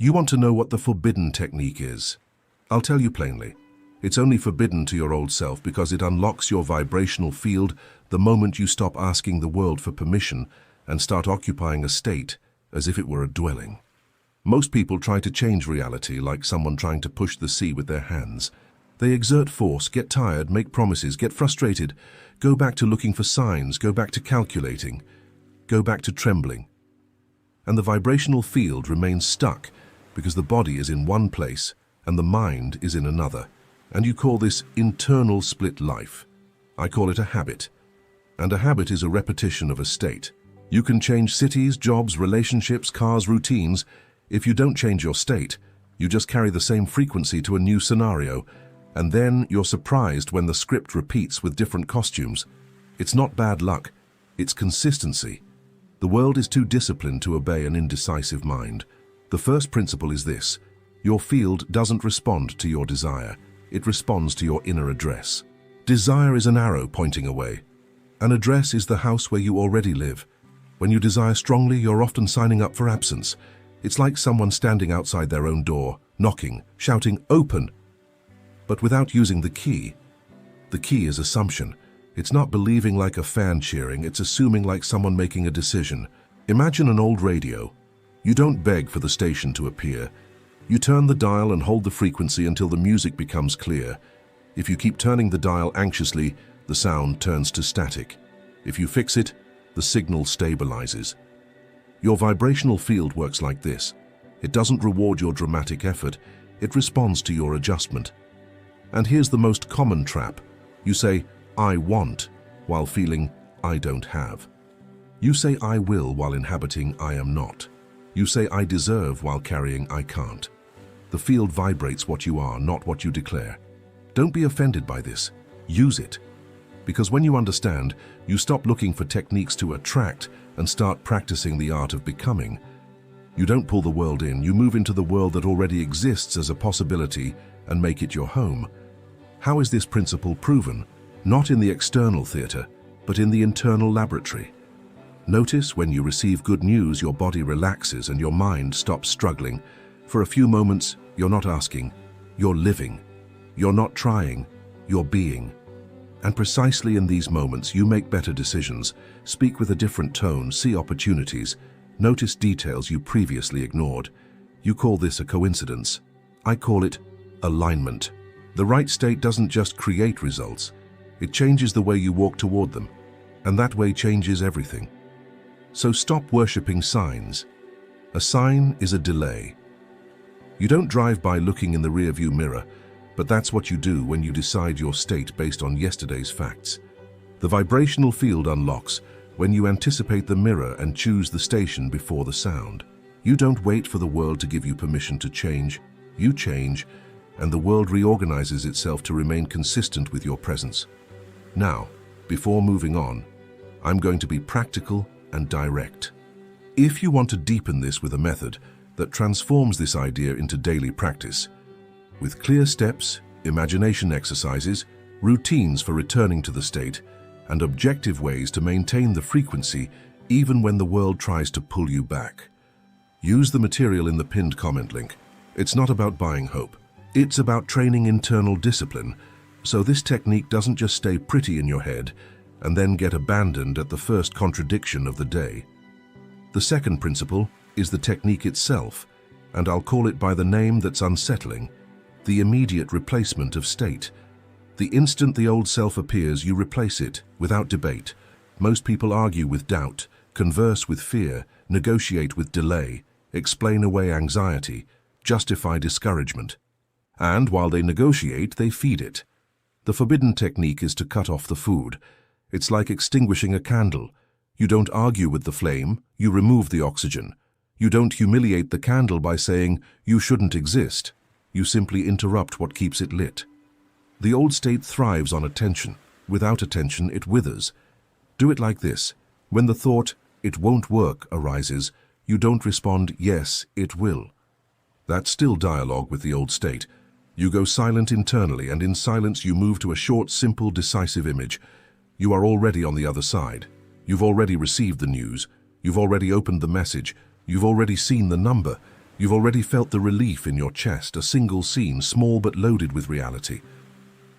You want to know what the forbidden technique is? I'll tell you plainly. It's only forbidden to your old self because it unlocks your vibrational field the moment you stop asking the world for permission and start occupying a state as if it were a dwelling. Most people try to change reality like someone trying to push the sea with their hands. They exert force, get tired, make promises, get frustrated, go back to looking for signs, go back to calculating, go back to trembling. And the vibrational field remains stuck because the body is in one place and the mind is in another. And you call this internal split life. I call it a habit. And a habit is a repetition of a state. You can change cities, jobs, relationships, cars, routines. If you don't change your state, you just carry the same frequency to a new scenario, and then you're surprised when the script repeats with different costumes. It's not bad luck, it's consistency. The world is too disciplined to obey an indecisive mind. The first principle is this: your field doesn't respond to your desire, it responds to your inner address. Desire is an arrow pointing away. An address is the house where you already live. When you desire strongly, you're often signing up for absence. It's like someone standing outside their own door, knocking, shouting, "Open!" But without using the key. The key is assumption. It's not believing like a fan cheering, it's assuming like someone making a decision. Imagine an old radio. You don't beg for the station to appear. You turn the dial and hold the frequency until the music becomes clear. If you keep turning the dial anxiously, the sound turns to static. If you fix it, the signal stabilizes. Your vibrational field works like this. It doesn't reward your dramatic effort, it responds to your adjustment. And here's the most common trap. You say, "I want," while feeling, "I don't have." You say, "I will," while inhabiting, "I am not." You say, "I deserve," while carrying, "I can't." The field vibrates what you are, not what you declare. Don't be offended by this. Use it. Because when you understand, you stop looking for techniques to attract and start practicing the art of becoming. You don't pull the world in, you move into the world that already exists as a possibility and make it your home. How is this principle proven? Not in the external theater, but in the internal laboratory. Notice when you receive good news, your body relaxes and your mind stops struggling. For a few moments, you're not asking, you're living. You're not trying, you're being. And precisely in these moments, you make better decisions, speak with a different tone, see opportunities, notice details you previously ignored. You call this a coincidence. I call it alignment. The right state doesn't just create results, it changes the way you walk toward them, and that way changes everything. So stop worshipping signs. A sign is a delay. You don't drive by looking in the rearview mirror, but that's what you do when you decide your state based on yesterday's facts. The vibrational field unlocks when you anticipate the mirror and choose the station before the sound. You don't wait for the world to give you permission to change. You change, and the world reorganizes itself to remain consistent with your presence. Now, before moving on, I'm going to be practical and direct. If you want to deepen this with a method that transforms this idea into daily practice, with clear steps, imagination exercises, routines for returning to the state, and objective ways to maintain the frequency even when the world tries to pull you back. Use the material in the pinned comment link. It's not about buying hope. It's about training internal discipline, so this technique doesn't just stay pretty in your head and then get abandoned at the first contradiction of the day. The second principle is the technique itself, and I'll call it by the name that's unsettling: the immediate replacement of state. The instant the old self appears, you replace it without debate. Most people argue with doubt, converse with fear, negotiate with delay, explain away anxiety, justify discouragement. And while they negotiate, they feed it. The forbidden technique is to cut off the food. It's like extinguishing a candle. You don't argue with the flame, you remove the oxygen. You don't humiliate the candle by saying, "You shouldn't exist." You simply interrupt what keeps it lit. The old state thrives on attention. Without attention, it withers. Do it like this. When the thought, "It won't work," arises, you don't respond, "Yes, it will." That's still dialogue with the old state. You go silent internally, and in silence you move to a short, simple, decisive image. You are already on the other side. You've already received the news. You've already opened the message. You've already seen the number. You've already felt the relief in your chest, a single scene, small but loaded with reality.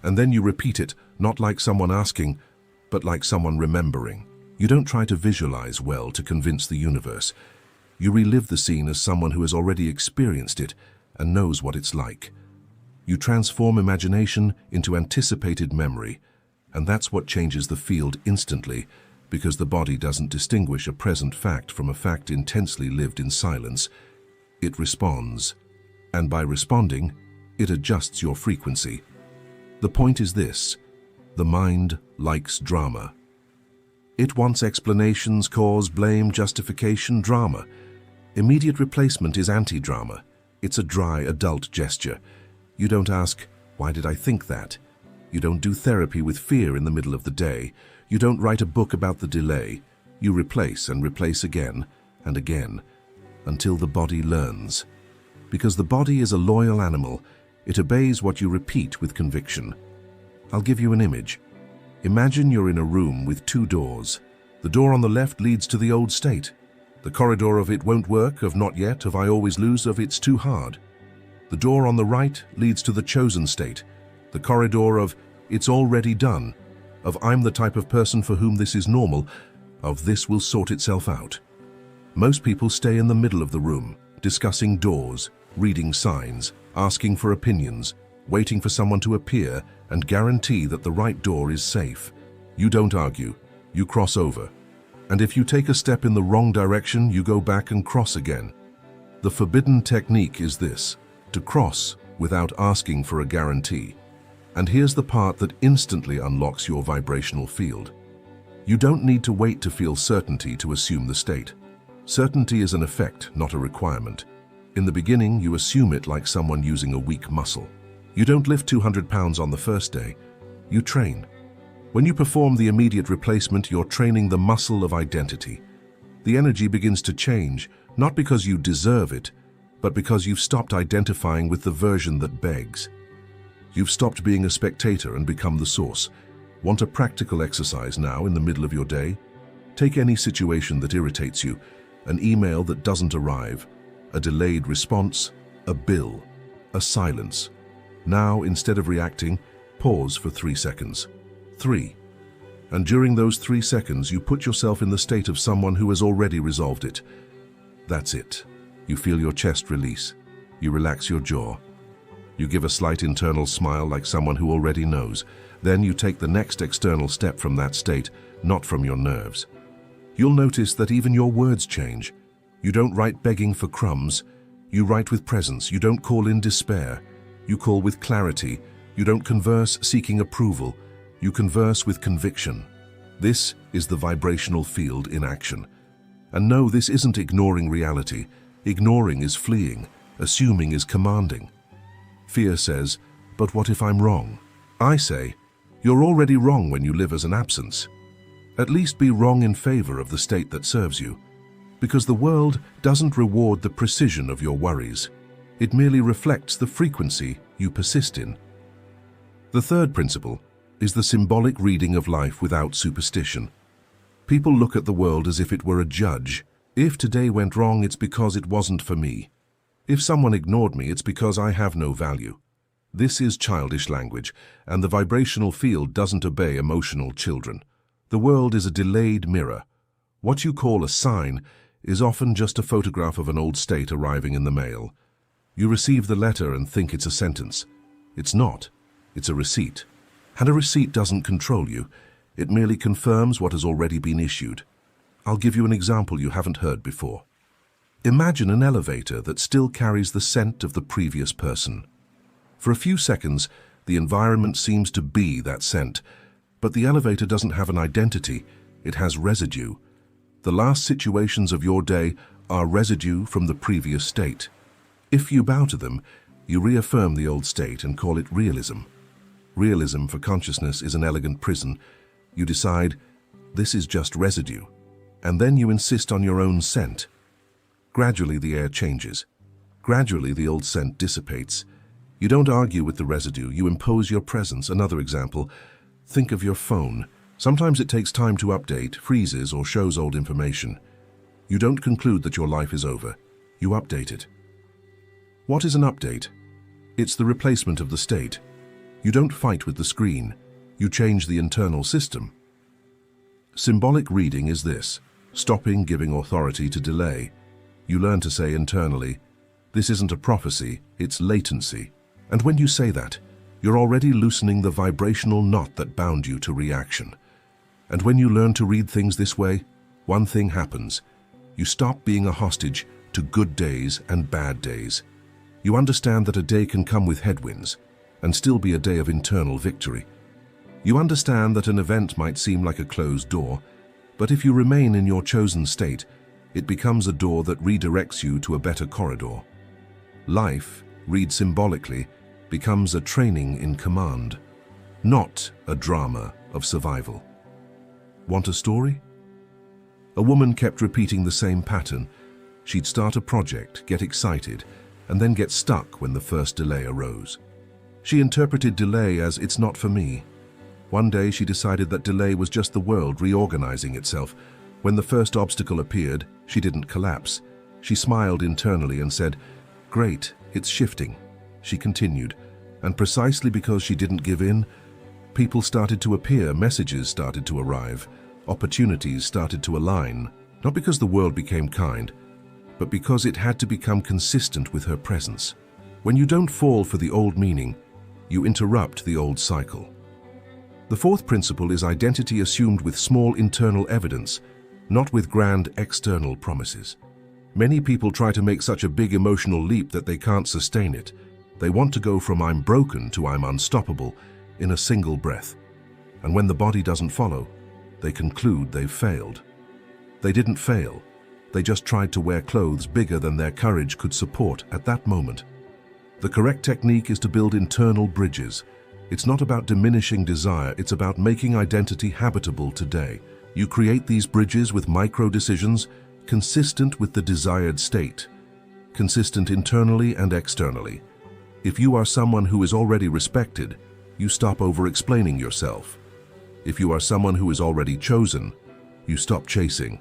And then you repeat it, not like someone asking, but like someone remembering. You don't try to visualize well to convince the universe. You relive the scene as someone who has already experienced it and knows what it's like. You transform imagination into anticipated memory, and that's what changes the field instantly, because the body doesn't distinguish a present fact from a fact intensely lived in silence. It responds, and by responding, it adjusts your frequency. The point is this: the mind likes drama. It wants explanations, cause, blame, justification, drama. Immediate replacement is anti-drama. It's a dry, adult gesture. You don't ask, "Why did I think that?" You don't do therapy with fear in the middle of the day. You don't write a book about the delay. You replace and replace again and again, until the body learns. Because the body is a loyal animal, it obeys what you repeat with conviction. I'll give you an image. Imagine you're in a room with two doors. The door on the left leads to the old state. The corridor of "it won't work," of "not yet," of "I always lose," of "it's too hard." The door on the right leads to the chosen state. The corridor of "it's already done," of "I'm the type of person for whom this is normal," of "this will sort itself out." Most people stay in the middle of the room, discussing doors, reading signs, asking for opinions, waiting for someone to appear and guarantee that the right door is safe. You don't argue, you cross over. And if you take a step in the wrong direction, you go back and cross again. The forbidden technique is this: to cross without asking for a guarantee. And here's the part that instantly unlocks your vibrational field. You don't need to wait to feel certainty to assume the state. Certainty is an effect, not a requirement. In the beginning, you assume it like someone using a weak muscle. You don't lift 200 pounds on the first day. You train. When you perform the immediate replacement, you're training the muscle of identity. The energy begins to change, not because you deserve it, but because you've stopped identifying with the version that begs. You've stopped being a spectator and become the source. Want a practical exercise now in the middle of your day? Take any situation that irritates you: an email that doesn't arrive, a delayed response, a bill, a silence. Now, instead of reacting, pause for 3 seconds. 3. And during those 3 seconds, you put yourself in the state of someone who has already resolved it. That's it. You feel your chest release. You relax your jaw. You give a slight internal smile like someone who already knows. Then you take the next external step from that state, not from your nerves. You'll notice that even your words change. You don't write begging for crumbs. You write with presence. You don't call in despair. You call with clarity. You don't converse seeking approval. You converse with conviction. This is the vibrational field in action. And no, this isn't ignoring reality. Ignoring is fleeing. Assuming is commanding. Fear says, "But what if I'm wrong?" I say, "You're already wrong when you live as an absence." At least be wrong in favor of the state that serves you. Because the world doesn't reward the precision of your worries. It merely reflects the frequency you persist in. The third principle is the symbolic reading of life without superstition. People look at the world as if it were a judge. If today went wrong, it's because it wasn't for me. If someone ignored me, it's because I have no value. This is childish language, and the vibrational field doesn't obey emotional children. The world is a delayed mirror. What you call a sign is often just a photograph of an old state arriving in the mail. You receive the letter and think it's a sentence. It's not. It's a receipt. And a receipt doesn't control you. It merely confirms what has already been issued. I'll give you an example you haven't heard before. Imagine an elevator that still carries the scent of the previous person. For a few seconds, the environment seems to be that scent, but the elevator doesn't have an identity, it has residue. The last situations of your day are residue from the previous state. If you bow to them, you reaffirm the old state and call it realism. Realism for consciousness is an elegant prison. You decide, this is just residue, and then you insist on your own scent. Gradually the air changes. Gradually the old scent dissipates. You don't argue with the residue, you impose your presence. Another example, think of your phone. Sometimes it takes time to update, freezes, or shows old information. You don't conclude that your life is over. You update it. What is an update? It's the replacement of the state. You don't fight with the screen, you change the internal system. Symbolic reading is this: stopping giving authority to delay. You learn to say internally, this isn't a prophecy, it's latency. And when you say that, you're already loosening the vibrational knot that bound you to reaction. And when you learn to read things this way, one thing happens. You stop being a hostage to good days and bad days. You understand that a day can come with headwinds and still be a day of internal victory. You understand that an event might seem like a closed door, but if you remain in your chosen state, it becomes a door that redirects you to a better corridor. Life, read symbolically, becomes a training in command, not a drama of survival. Want a story? A woman kept repeating the same pattern. She'd start a project, get excited, and then get stuck when the first delay arose. She interpreted delay as, it's not for me. One day she decided that delay was just the world reorganizing itself. When the first obstacle appeared, she didn't collapse. She smiled internally and said, "Great, it's shifting." She continued, and precisely because she didn't give in, people started to appear, messages started to arrive, opportunities started to align, not because the world became kind, but because it had to become consistent with her presence. When you don't fall for the old meaning, you interrupt the old cycle. The fourth principle is identity assumed with small internal evidence, not with grand external promises. Many people try to make such a big emotional leap that they can't sustain it. They want to go from I'm broken to I'm unstoppable in a single breath. And when the body doesn't follow, they conclude they've failed. They didn't fail. They just tried to wear clothes bigger than their courage could support at that moment. The correct technique is to build internal bridges. It's not about diminishing desire, it's about making identity habitable today. You create these bridges with micro decisions consistent with the desired state, consistent internally and externally. If you are someone who is already respected, you stop over-explaining yourself. If you are someone who is already chosen, you stop chasing.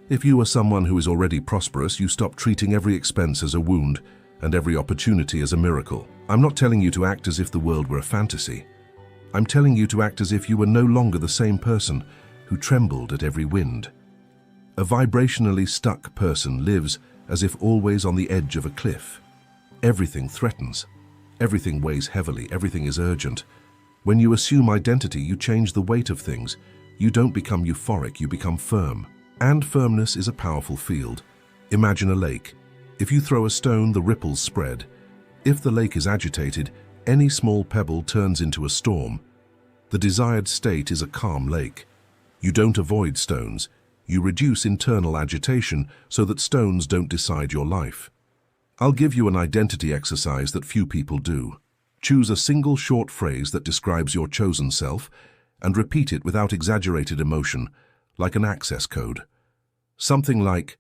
If you are someone who is already prosperous, you stop treating every expense as a wound and every opportunity as a miracle. I'm not telling you to act as if the world were a fantasy. I'm telling you to act as if you were no longer the same person who trembled at every wind. A vibrationally stuck person lives as if always on the edge of a cliff. Everything threatens. Everything weighs heavily. Everything is urgent. When you assume identity, you change the weight of things. You don't become euphoric, you become firm. And firmness is a powerful field. Imagine a lake. If you throw a stone, the ripples spread. If the lake is agitated, any small pebble turns into a storm. The desired state is a calm lake. You don't avoid stones. You reduce internal agitation so that stones don't decide your life. I'll give you an identity exercise that few people do. Choose a single short phrase that describes your chosen self and repeat it without exaggerated emotion, like an access code. Something like,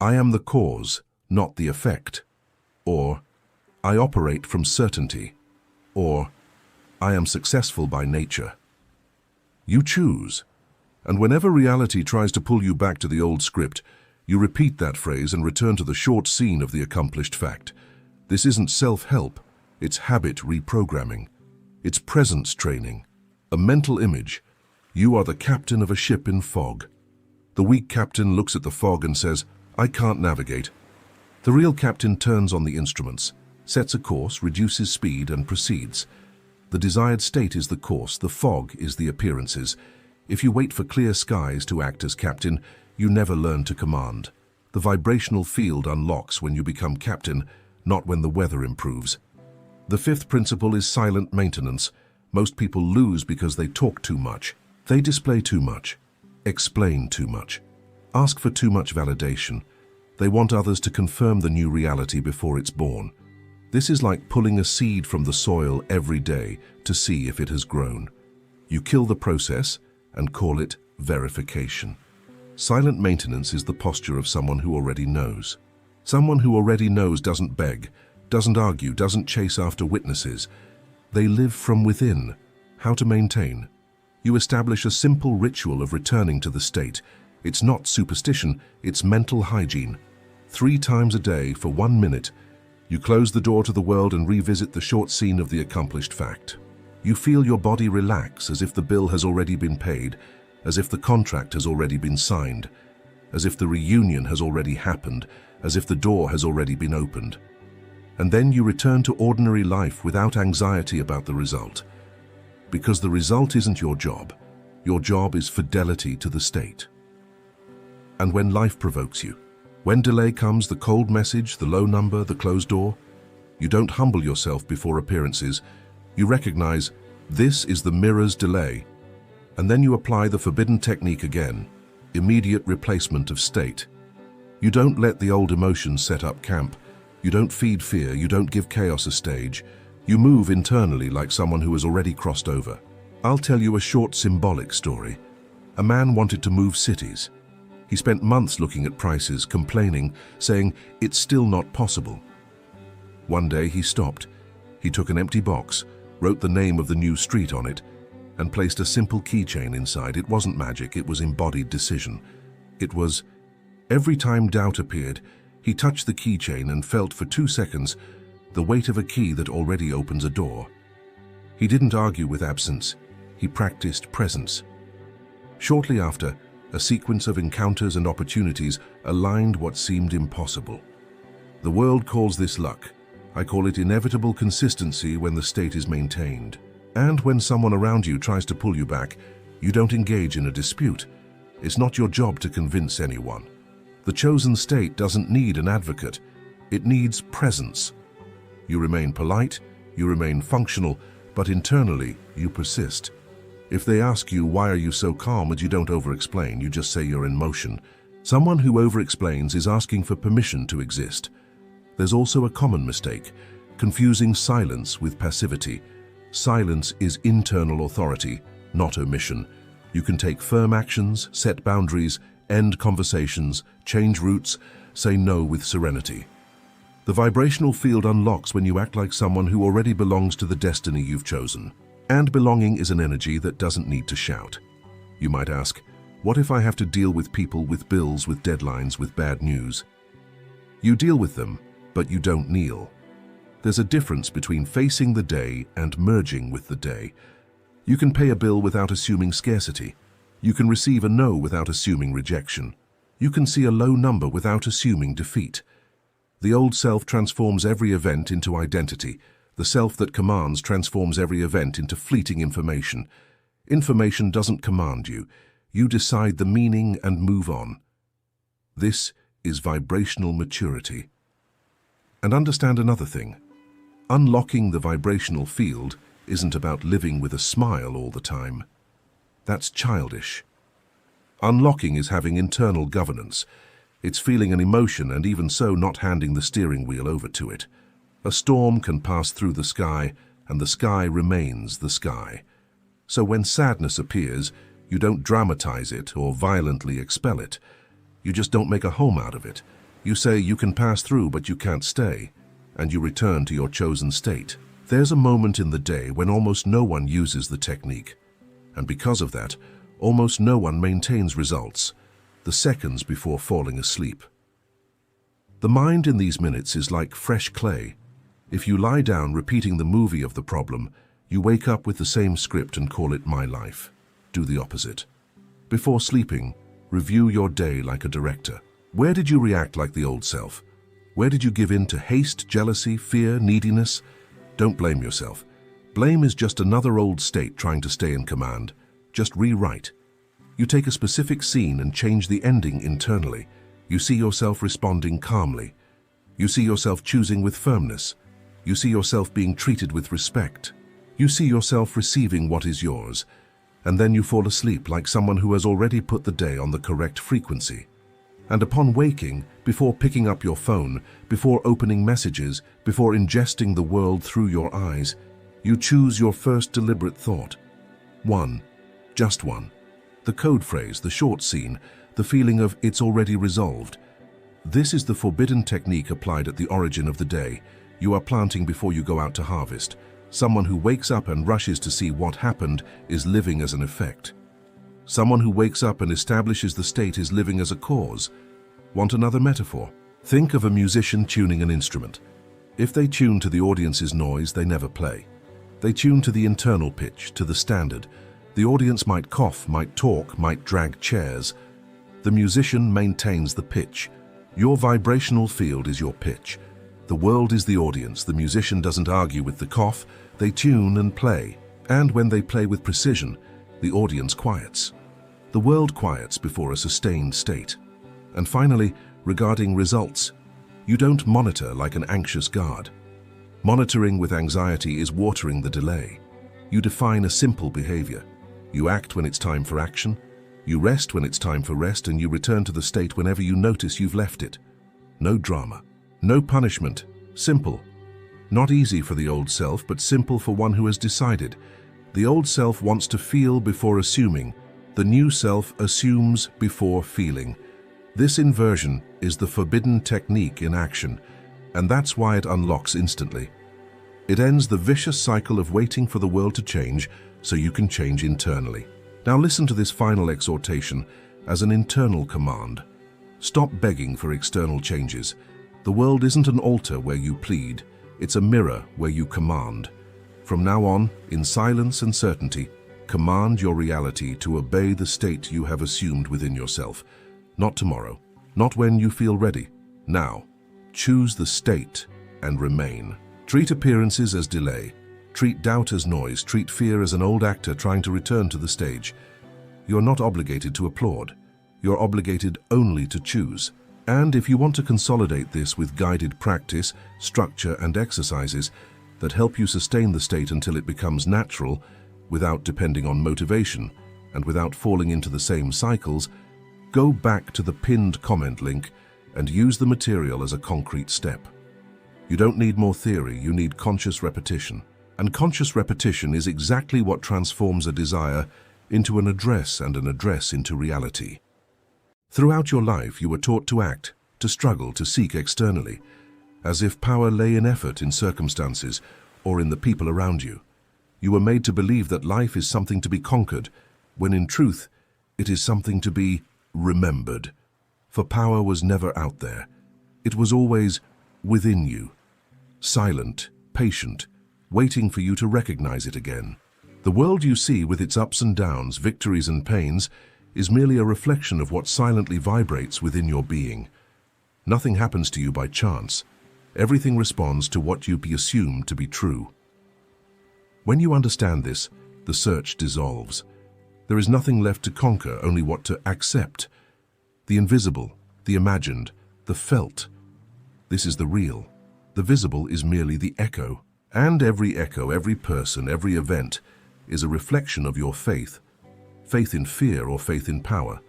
I am the cause, not the effect. Or, I operate from certainty. Or, I am successful by nature. You choose. And whenever reality tries to pull you back to the old script, you repeat that phrase and return to the short scene of the accomplished fact. This isn't self-help, it's habit reprogramming. It's presence training. A mental image. You are the captain of a ship in fog. The weak captain looks at the fog and says, I can't navigate. The real captain turns on the instruments, sets a course, reduces speed, and proceeds. The desired state is the course, the fog is the appearances. If you wait for clear skies to act as captain, you never learn to command. The vibrational field unlocks when you become captain, not when the weather improves. The fifth principle is silent maintenance. Most people lose because they talk too much. They display too much, explain too much, ask for too much validation. They want others to confirm the new reality before it's born. This is like pulling a seed from the soil every day to see if it has grown. You kill the process and call it verification. Silent maintenance is the posture of someone who already knows. Someone who already knows doesn't beg, doesn't argue, doesn't chase after witnesses. They live from within. How to maintain? You establish a simple ritual of returning to the state. It's not superstition, it's mental hygiene. 3 times a day for 1 minute, You close the door to the world and revisit the short scene of the accomplished fact. You feel your body relax as if the bill has already been paid, as if the contract has already been signed, as if the reunion has already happened, as if the door has already been opened. And then you return to ordinary life without anxiety about the result. Because the result isn't your job. Your job is fidelity to the state. And when life provokes you, when delay comes, the cold message, the low number, the closed door, you don't humble yourself before appearances. You recognize, this is the mirror's delay. And then you apply the forbidden technique again, immediate replacement of state. You don't let the old emotions set up camp. You don't feed fear, you don't give chaos a stage. You move internally like someone who has already crossed over. I'll tell you a short symbolic story. A man wanted to move cities. He spent months looking at prices, complaining, saying it's still not possible. One day he stopped. He took an empty box, wrote the name of the new street on it, and placed a simple keychain inside. It wasn't magic, it was embodied decision. It was, every time doubt appeared, he touched the keychain and felt for 2 seconds the weight of a key that already opens a door. He didn't argue with absence, he practiced presence. Shortly after, a sequence of encounters and opportunities aligned what seemed impossible. The world calls this luck. I call it inevitable consistency when the state is maintained. And when someone around you tries to pull you back, you don't engage in a dispute. It's not your job to convince anyone. The chosen state doesn't need an advocate. It needs presence. You remain polite, you remain functional, but internally you persist. If they ask you, why are you so calm, and you don't over-explain, you just say you're in motion. Someone who over-explains is asking for permission to exist. There's also a common mistake, confusing silence with passivity. Silence is internal authority, not omission. You can take firm actions, set boundaries, end conversations, change routes, say no with serenity. The vibrational field unlocks when you act like someone who already belongs to the destiny you've chosen. And belonging is an energy that doesn't need to shout. You might ask, what if I have to deal with people, with bills, with deadlines, with bad news? You deal with them, but you don't kneel. There's a difference between facing the day and merging with the day. You can pay a bill without assuming scarcity. You can receive a no without assuming rejection. You can see a low number without assuming defeat. The old self transforms every event into identity. The self that commands transforms every event into fleeting information. Information doesn't command you. You decide the meaning and move on. This is vibrational maturity. And understand another thing. Unlocking the vibrational field isn't about living with a smile all the time. That's childish. Unlocking is having internal governance. It's feeling an emotion and even so not handing the steering wheel over to it. A storm can pass through the sky, and the sky remains the sky. So when sadness appears, you don't dramatize it or violently expel it. You just don't make a home out of it. You say you can pass through, but you can't stay, and you return to your chosen state. There's a moment in the day when almost no one uses the technique, and because of that, almost no one maintains results, the seconds before falling asleep. The mind in these minutes is like fresh clay. If you lie down repeating the movie of the problem, you wake up with the same script and call it my life. Do the opposite. Before sleeping, review your day like a director. Where did you react like the old self? Where did you give in to haste, jealousy, fear, neediness? Don't blame yourself. Blame is just another old state trying to stay in command. Just rewrite. You take a specific scene and change the ending internally. You see yourself responding calmly. You see yourself choosing with firmness. You see yourself being treated with respect. You see yourself receiving what is yours. And then you fall asleep like someone who has already put the day on the correct frequency. And upon waking, before picking up your phone, before opening messages, before ingesting the world through your eyes, you choose your first deliberate thought. One. Just one. The code phrase, the short scene, the feeling of it's already resolved. This is the forbidden technique applied at the origin of the day. You are planting before you go out to harvest. Someone who wakes up and rushes to see what happened is living as an effect. Someone who wakes up and establishes the state is living as a cause. Want another metaphor? Think of a musician tuning an instrument. If they tune to the audience's noise, they never play. They tune to the internal pitch, to the standard. The audience might cough, might talk, might drag chairs. The musician maintains the pitch. Your vibrational field is your pitch. The world is the audience. The musician doesn't argue with the cough. They tune and play. And when they play with precision, the audience quiets. The world quiets before a sustained state. And finally, regarding results, you don't monitor like an anxious guard. Monitoring with anxiety is watering the delay. You define a simple behavior. You act when it's time for action, you rest when it's time for rest, and you return to the state whenever you notice you've left it. No drama, no punishment, simple. Not easy for the old self, but simple for one who has decided. The old self wants to feel before assuming. The new self assumes before feeling. This inversion is the forbidden technique in action, and that's why it unlocks instantly. It ends the vicious cycle of waiting for the world to change so you can change internally. Now listen to this final exhortation as an internal command. Stop begging for external changes. The world isn't an altar where you plead, it's a mirror where you command. From now on, in silence and certainty, command your reality to obey the state you have assumed within yourself. Not tomorrow, not when you feel ready. Now, choose the state and remain. Treat appearances as delay. Treat doubt as noise. Treat fear as an old actor trying to return to the stage. You're not obligated to applaud. You're obligated only to choose. And if you want to consolidate this with guided practice, structure, and exercises that help you sustain the state until it becomes natural, without depending on motivation and without falling into the same cycles, go back to the pinned comment link and use the material as a concrete step. You don't need more theory, you need conscious repetition. And conscious repetition is exactly what transforms a desire into an address and an address into reality. Throughout your life, you were taught to act, to struggle, to seek externally, as if power lay in effort in circumstances or in the people around you. You were made to believe that life is something to be conquered, when in truth, it is something to be remembered. For power was never out there. It was always within you, silent, patient, waiting for you to recognize it again. The world you see with its ups and downs, victories and pains, is merely a reflection of what silently vibrates within your being. Nothing happens to you by chance. Everything responds to what you assume to be true. When you understand this, the search dissolves. There is nothing left to conquer, only what to accept. The invisible, the imagined, the felt. This is the real. The visible is merely the echo. And every echo, every person, every event is a reflection of your faith. Faith in fear or faith in power.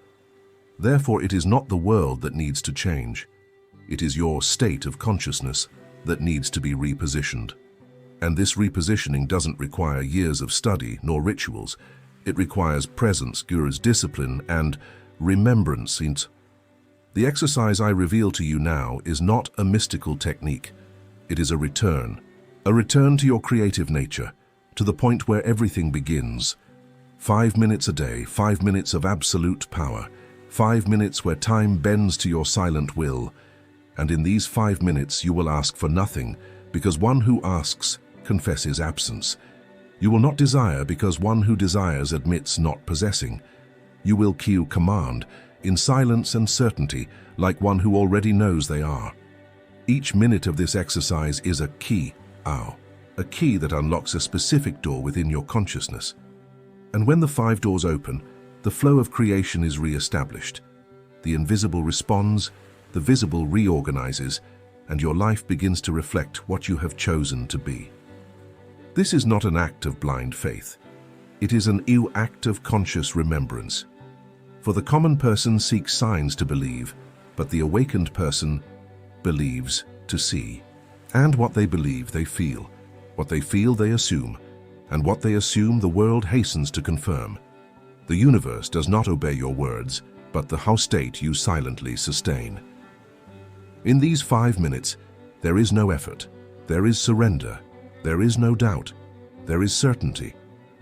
Therefore, it is not the world that needs to change. It is your state of consciousness that needs to be repositioned. And this repositioning doesn't require years of study nor rituals. It requires presence, Guru's discipline, and remembrance. The exercise I reveal to you now is not a mystical technique. It is a return to your creative nature, to the point where everything begins. 5 minutes a day, 5 minutes of absolute power, 5 minutes where time bends to your silent will. And in these 5 minutes you will ask for nothing, because one who asks confesses absence. You will not desire, because one who desires admits not possessing. You will cue command, in silence and certainty, like one who already knows they are. Each minute of this exercise is a key, a key that unlocks a specific door within your consciousness. And when the 5 doors open, the flow of creation is re-established. The invisible responds, the visible reorganizes, and your life begins to reflect what you have chosen to be. This is not an act of blind faith. It is an act of conscious remembrance. For the common person seeks signs to believe, but the awakened person believes to see. And what they believe, they feel. What they feel, they assume. And what they assume, the world hastens to confirm. The universe does not obey your words, but the how state you silently sustain. In these 5 minutes, there is no effort. There is surrender. There is no doubt. There is certainty.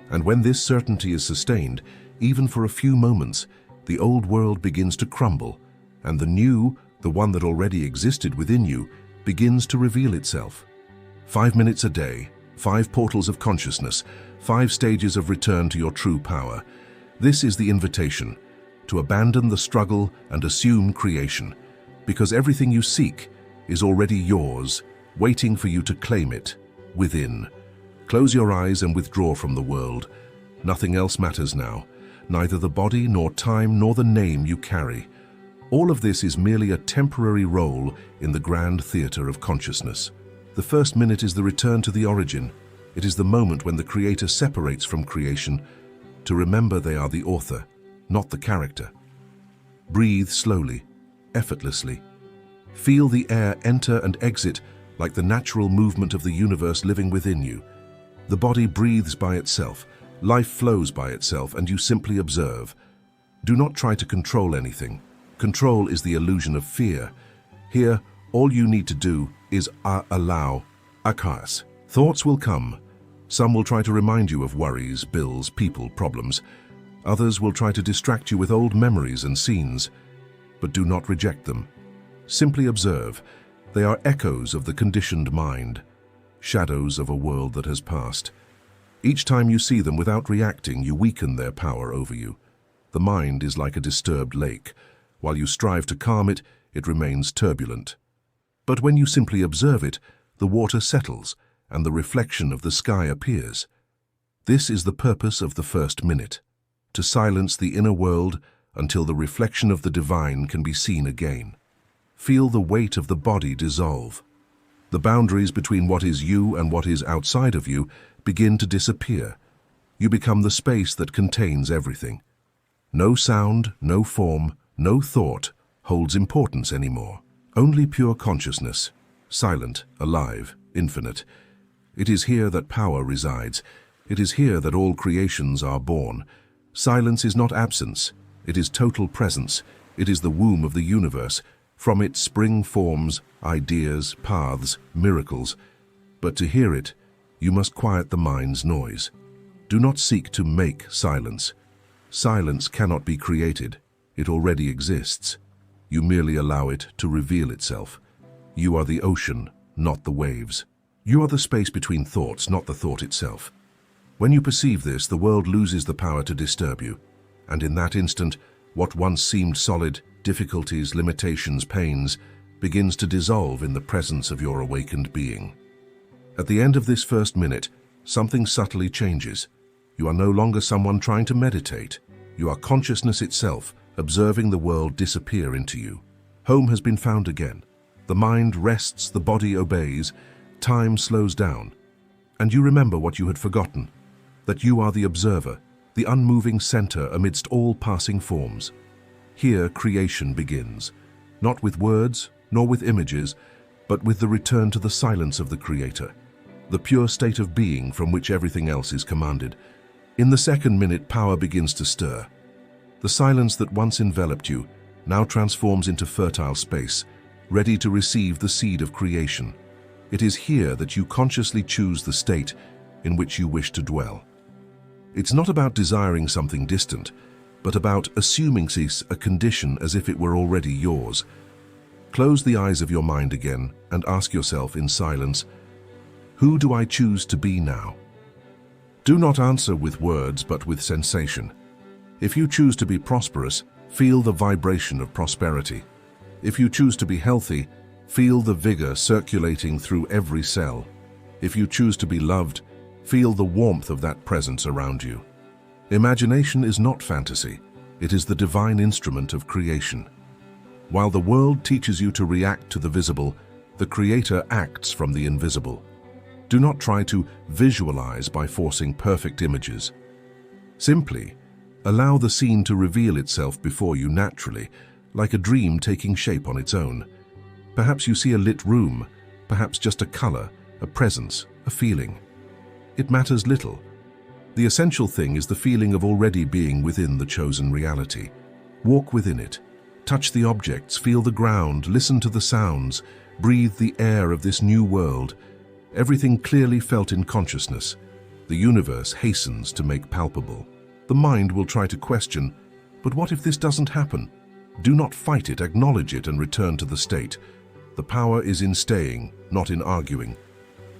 And when this certainty is sustained, even for a few moments, the old world begins to crumble, and the new, the one that already existed within you, begins to reveal itself. 5 minutes a day, 5 portals of consciousness, 5 stages of return to your true power. This is the invitation to abandon the struggle and assume creation, because everything you seek is already yours, waiting for you to claim it within. Close your eyes and withdraw from the world. Nothing else matters now, neither the body nor time nor the name you carry. All of this is merely a temporary role in the grand theater of consciousness. The first minute is the return to the origin. It is the moment when the creator separates from creation to remember they are the author, not the character. Breathe slowly, effortlessly. Feel the air enter and exit like the natural movement of the universe living within you. The body breathes by itself, life flows by itself, and you simply observe. Do not try to control anything. Control is the illusion of fear. Here, all you need to do is allow. Akas. Thoughts will come. Some will try to remind you of worries, bills, people, problems. Others will try to distract you with old memories and scenes. But do not reject them. Simply observe. They are echoes of the conditioned mind, shadows of a world that has passed. Each time you see them without reacting, you weaken their power over you. The mind is like a disturbed lake. While you strive to calm it, it remains turbulent. But when you simply observe it, the water settles and the reflection of the sky appears. This is the purpose of the first minute, to silence the inner world until the reflection of the divine can be seen again. Feel the weight of the body dissolve. The boundaries between what is you and what is outside of you begin to disappear. You become the space that contains everything. No sound, no form, no thought holds importance anymore. Only pure consciousness, silent, alive, infinite. It is here that power resides. It is here that all creations are born. Silence is not absence. It is total presence. It is the womb of the universe. From it spring forms, ideas, paths, miracles. But to hear it, you must quiet the mind's noise. Do not seek to make silence. Silence cannot be created. It already exists. You merely allow it to reveal itself. You are the ocean, not the waves. You are the space between thoughts, not the thought itself. When you perceive this, the world loses the power to disturb you. And in that instant, what once seemed solid, difficulties, limitations, pains, begins to dissolve in the presence of your awakened being. At the end of this first minute, something subtly changes. You are no longer someone trying to meditate. You are consciousness itself, observing the world disappear into you. Home has been found again. The mind rests, the body obeys, time slows down. And you remember what you had forgotten, that you are the observer, the unmoving center amidst all passing forms. Here creation begins, not with words, nor with images, but with the return to the silence of the Creator, the pure state of being from which everything else is commanded. In the second minute, power begins to stir. The silence that once enveloped you now transforms into fertile space, ready to receive the seed of creation. It is here that you consciously choose the state in which you wish to dwell. It's not about desiring something distant, but about assuming a condition as if it were already yours. Close the eyes of your mind again and ask yourself in silence, who do I choose to be now? Do not answer with words, but with sensation. If you choose to be prosperous, feel the vibration of prosperity. If you choose to be healthy, feel the vigor circulating through every cell. If you choose to be loved, feel the warmth of that presence around you. Imagination is not fantasy. It is the divine instrument of creation. While the world teaches you to react to the visible, the Creator acts from the invisible. Do not try to visualize by forcing perfect images. Simply, allow the scene to reveal itself before you naturally, like a dream taking shape on its own. Perhaps you see a lit room, perhaps just a color, a presence, a feeling. It matters little. The essential thing is the feeling of already being within the chosen reality. Walk within it. Touch the objects, feel the ground, listen to the sounds, breathe the air of this new world. Everything clearly felt in consciousness. The universe hastens to make palpable. The mind will try to question, but what if this doesn't happen? Do not fight it, acknowledge it and return to the state. The power is in staying, not in arguing.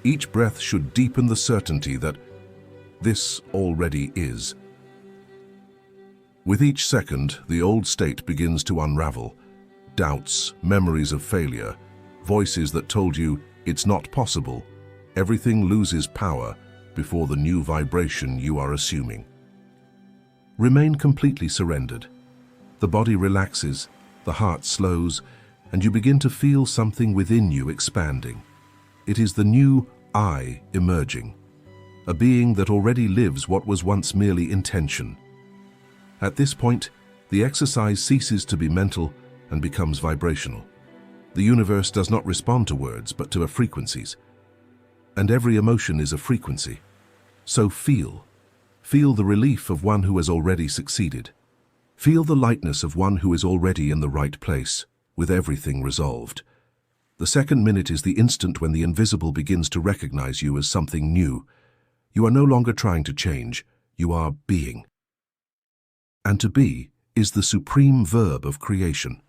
Each breath should deepen the certainty that this already is. With each second, the old state begins to unravel. Doubts, memories of failure, voices that told you it's not possible. Everything loses power before the new vibration you are assuming. Remain completely surrendered. The body relaxes, the heart slows, and you begin to feel something within you expanding. It is the new I emerging, a being that already lives what was once merely intention. At this point, the exercise ceases to be mental and becomes vibrational. The universe does not respond to words, but to frequencies. And every emotion is a frequency. So feel. Feel the relief of one who has already succeeded. Feel the lightness of one who is already in the right place, with everything resolved. The second minute is the instant when the invisible begins to recognize you as something new. You are no longer trying to change, you are being. And to be is the supreme verb of creation.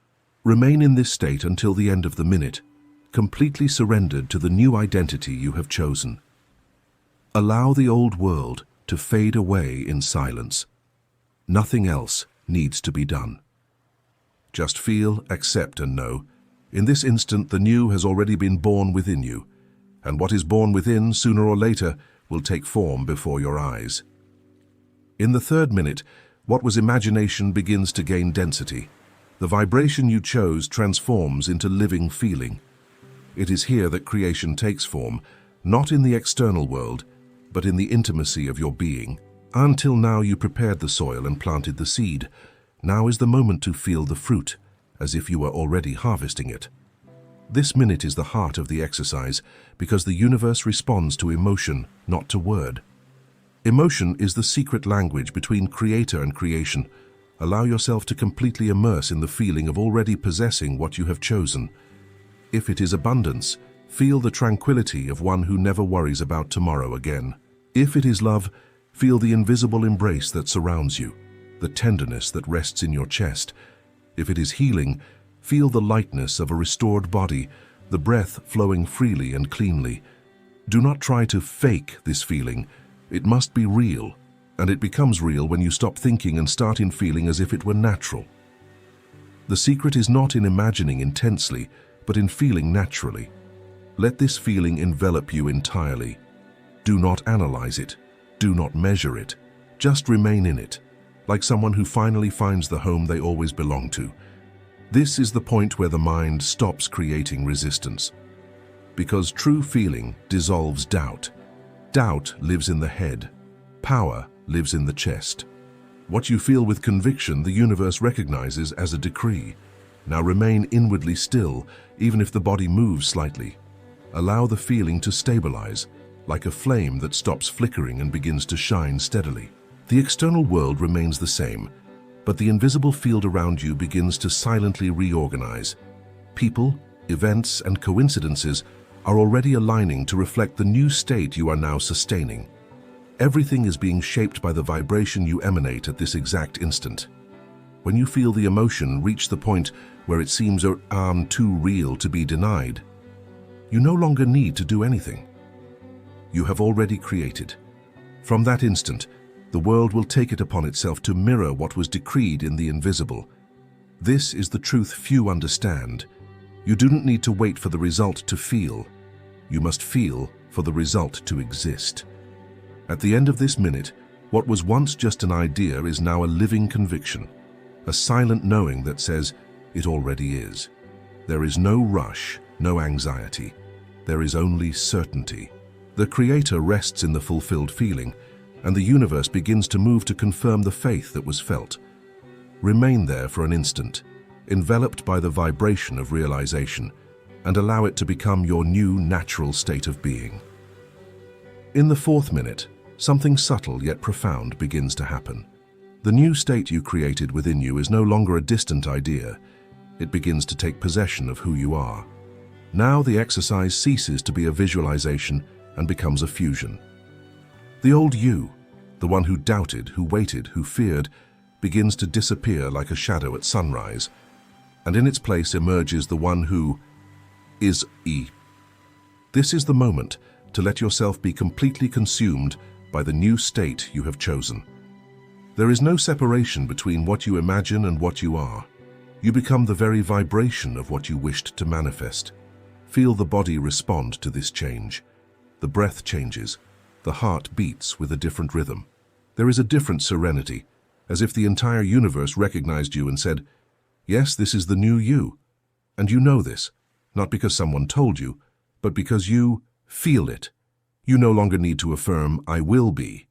Remain in this state until the end of the minute, completely surrendered to the new identity you have chosen. Allow the old world to fade away in silence. Nothing else needs to be done. Just feel, accept, and know, in this instant the new has already been born within you, and what is born within, sooner or later, will take form before your eyes. In the third minute, what was imagination begins to gain density. The vibration you chose transforms into living feeling. It is here that creation takes form, not in the external world, but in the intimacy of your being. Until now you prepared the soil and planted the seed. Now is the moment to feel the fruit, as if you were already harvesting it. This minute is the heart of the exercise, because the universe responds to emotion, not to word. Emotion is the secret language between creator and creation. Allow yourself to completely immerse in the feeling of already possessing what you have chosen. If it is abundance, feel the tranquility of one who never worries about tomorrow again. If it is love, feel the invisible embrace that surrounds you, the tenderness that rests in your chest. If it is healing, feel the lightness of a restored body, the breath flowing freely and cleanly. Do not try to fake this feeling. It must be real, and it becomes real when you stop thinking and start in feeling as if it were natural. The secret is not in imagining intensely, but in feeling naturally. Let this feeling envelop you entirely. Do not analyze it. Do not measure it. Just remain in it, like someone who finally finds the home they always belong to. This is the point where the mind stops creating resistance. Because true feeling dissolves doubt. Doubt lives in the head. Power lives in the chest. What you feel with conviction, the universe recognizes as a decree. Now remain inwardly still, even if the body moves slightly. Allow the feeling to stabilize, like a flame that stops flickering and begins to shine steadily. The external world remains the same, but the invisible field around you begins to silently reorganize. People, events, and coincidences are already aligning to reflect the new state you are now sustaining. Everything is being shaped by the vibration you emanate at this exact instant. When you feel the emotion reach the point where it seems too real to be denied, you no longer need to do anything. You have already created. From that instant, the world will take it upon itself to mirror what was decreed in the invisible. This is the truth few understand. You don't need to wait for the result to feel. You must feel for the result to exist. At the end of this minute, what was once just an idea is now a living conviction, a silent knowing that says, it already is. There is no rush, no anxiety. There is only certainty. The Creator rests in the fulfilled feeling, and the universe begins to move to confirm the faith that was felt. Remain there for an instant, enveloped by the vibration of realization, and allow it to become your new natural state of being. In the fourth minute, something subtle yet profound begins to happen. The new state you created within you is no longer a distant idea. It begins to take possession of who you are. Now the exercise ceases to be a visualization and becomes a fusion. The old you, the one who doubted, who waited, who feared, begins to disappear like a shadow at sunrise, and in its place emerges the one who is E. This is the moment, to let yourself be completely consumed by the new state you have chosen. There is no separation between what you imagine and what you are. You become the very vibration of what you wished to manifest. Feel the body respond to this change. The breath changes. The heart beats with a different rhythm. There is a different serenity, as if the entire universe recognized you and said, "Yes, this is the new you." And you know this, not because someone told you, but because you feel it. You no longer need to affirm, "I will be."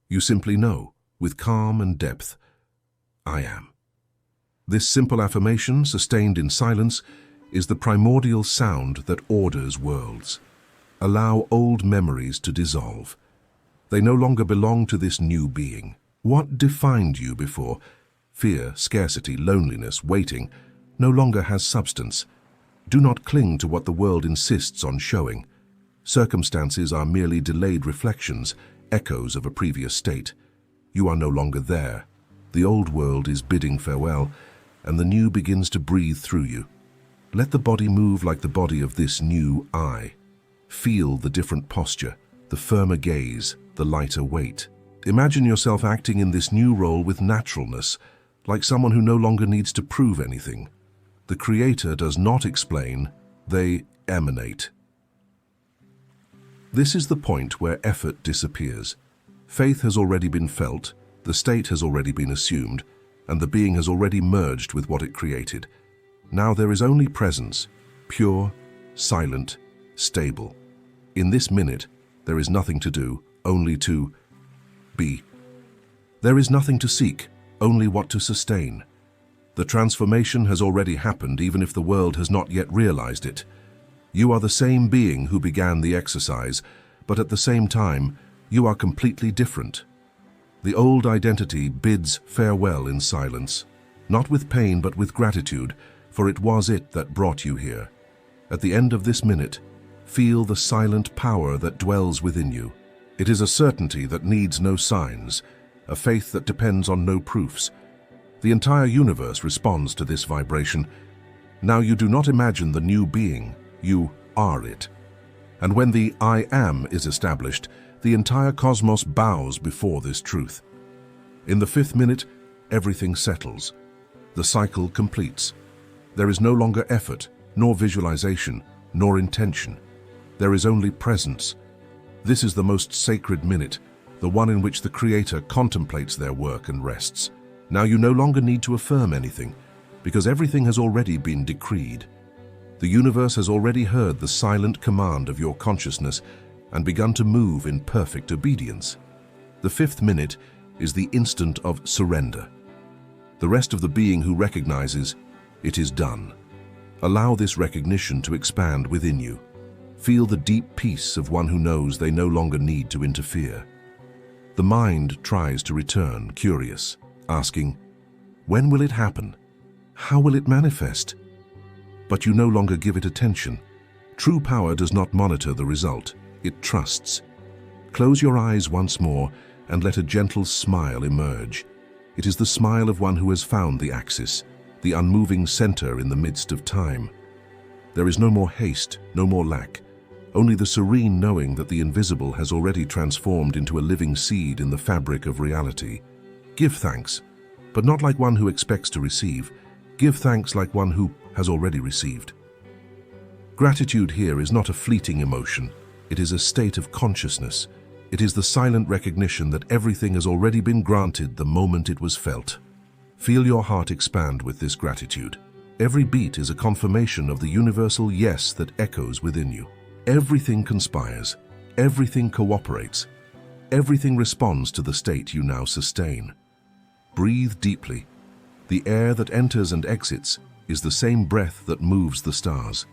You simply know, with calm and depth, "I am." This simple affirmation, sustained in silence, is the primordial sound that orders worlds. Allow old memories to dissolve. They no longer belong to this new being. What defined you before, fear, scarcity, loneliness, waiting, no longer has substance. Do not cling to what the world insists on showing. Circumstances are merely delayed reflections, echoes of a previous state. You are no longer there. The old world is bidding farewell, and the new begins to breathe through you. Let the body move like the body of this new I. Feel the different posture, the firmer gaze, the lighter weight. Imagine yourself acting in this new role with naturalness, like someone who no longer needs to prove anything. The Creator does not explain, they emanate. This is the point where effort disappears. Faith has already been felt, the state has already been assumed, and the being has already merged with what it created. Now there is only presence, pure, silent, stable. In this minute, there is nothing to do, only to be. There is nothing to seek, only what to sustain. The transformation has already happened, even if the world has not yet realized it. You are the same being who began the exercise, but at the same time, you are completely different. The old identity bids farewell in silence, not with pain but with gratitude, for it was it that brought you here. At the end of this minute, feel the silent power that dwells within you. It is a certainty that needs no signs, a faith that depends on no proofs. The entire universe responds to this vibration. Now you do not imagine the new being, you are it. And when the I am is established, the entire cosmos bows before this truth. In the fifth minute, everything settles. The cycle completes. There is no longer effort, nor visualization, nor intention. There is only presence. This is the most sacred minute, the one in which the Creator contemplates their work and rests. Now you no longer need to affirm anything, because everything has already been decreed. The universe has already heard the silent command of your consciousness and begun to move in perfect obedience. The fifth minute is the instant of surrender. The rest of the being who recognizes, it is done. Allow this recognition to expand within you. Feel the deep peace of one who knows they no longer need to interfere. The mind tries to return, curious, asking, when will it happen? How will it manifest? But you no longer give it attention. True power does not monitor the result, it trusts. Close your eyes once more and let a gentle smile emerge. It is the smile of one who has found the axis, the unmoving center in the midst of time. There is no more haste, no more lack, only the serene knowing that the invisible has already transformed into a living seed in the fabric of reality. Give thanks, but not like one who expects to receive. Give thanks like one who has already received. Gratitude here is not a fleeting emotion. It is a state of consciousness. It is the silent recognition that everything has already been granted the moment it was felt. Feel your heart expand with this gratitude. Every beat is a confirmation of the universal yes that echoes within you. Everything conspires. Everything cooperates. Everything responds to the state you now sustain. Breathe deeply. The air that enters and exits is the same breath that moves the stars.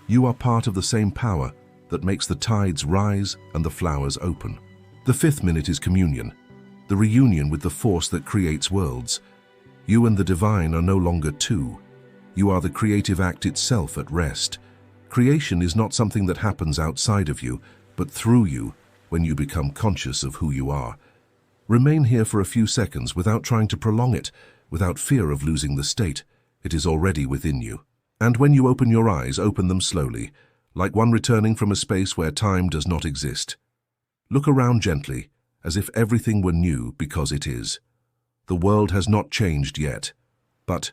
You are part of the same power that makes the tides rise and the flowers open. The fifth minute is communion, the reunion with the force that creates worlds. You and the divine are no longer two. You are the creative act itself at rest. Creation is not something that happens outside of you, but through you when you become conscious of who you are. Remain here for a few seconds without trying to prolong it, without fear of losing the state. It is already within you. And when you open your eyes, open them slowly. like one returning from a space where time does not exist. Look around gently, as if everything were new, because it is. The world has not changed yet, but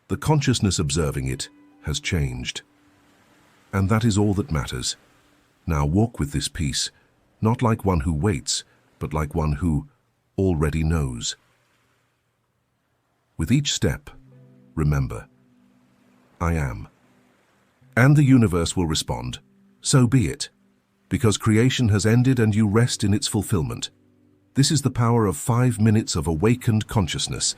the consciousness observing it has changed. And that is all that matters. Now walk with this peace, not like one who waits, but like one who already knows. With each step, remember, I am. And the universe will respond, so be it, because creation has ended and you rest in its fulfillment. This is the power of 5 minutes of awakened consciousness,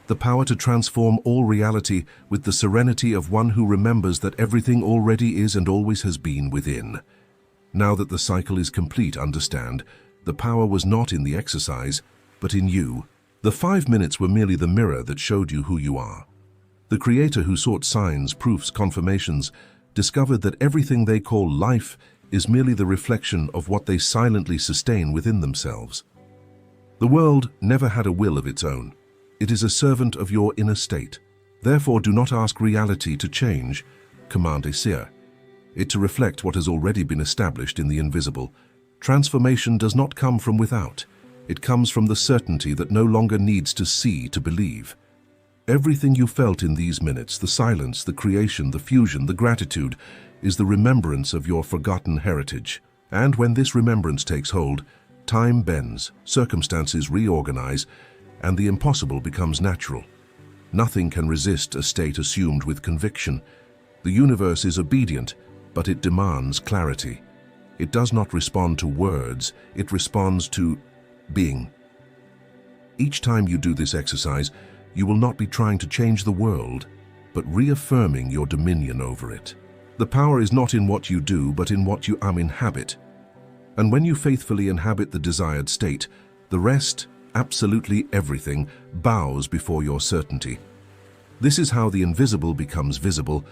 the power to transform all reality with the serenity of one who remembers that everything already is and always has been within. Now that the cycle is complete, understand, the power was not in the exercise, but in you. The 5 minutes were merely the mirror that showed you who you are. The creator who sought signs, proofs, confirmations, discovered that everything they call life is merely the reflection of what they silently sustain within themselves. The world never had a will of its own. It is a servant of your inner state. Therefore, do not ask reality to change, command it to reflect what has already been established in the invisible. Transformation does not come from without. It comes from the certainty that no longer needs to see to believe. Everything you felt in these minutes, the silence, the creation, the fusion, the gratitude, is the remembrance of your forgotten heritage. And when this remembrance takes hold, time bends, circumstances reorganize, and the impossible becomes natural. Nothing can resist a state assumed with conviction. The universe is obedient, but it demands clarity. It does not respond to words, it responds to being. Each time you do this exercise, you will not be trying to change the world, but reaffirming your dominion over it. The power is not in what you do, but in what you inhabit. And when you faithfully inhabit the desired state, the rest, absolutely everything, bows before your certainty. This is how the invisible becomes visible,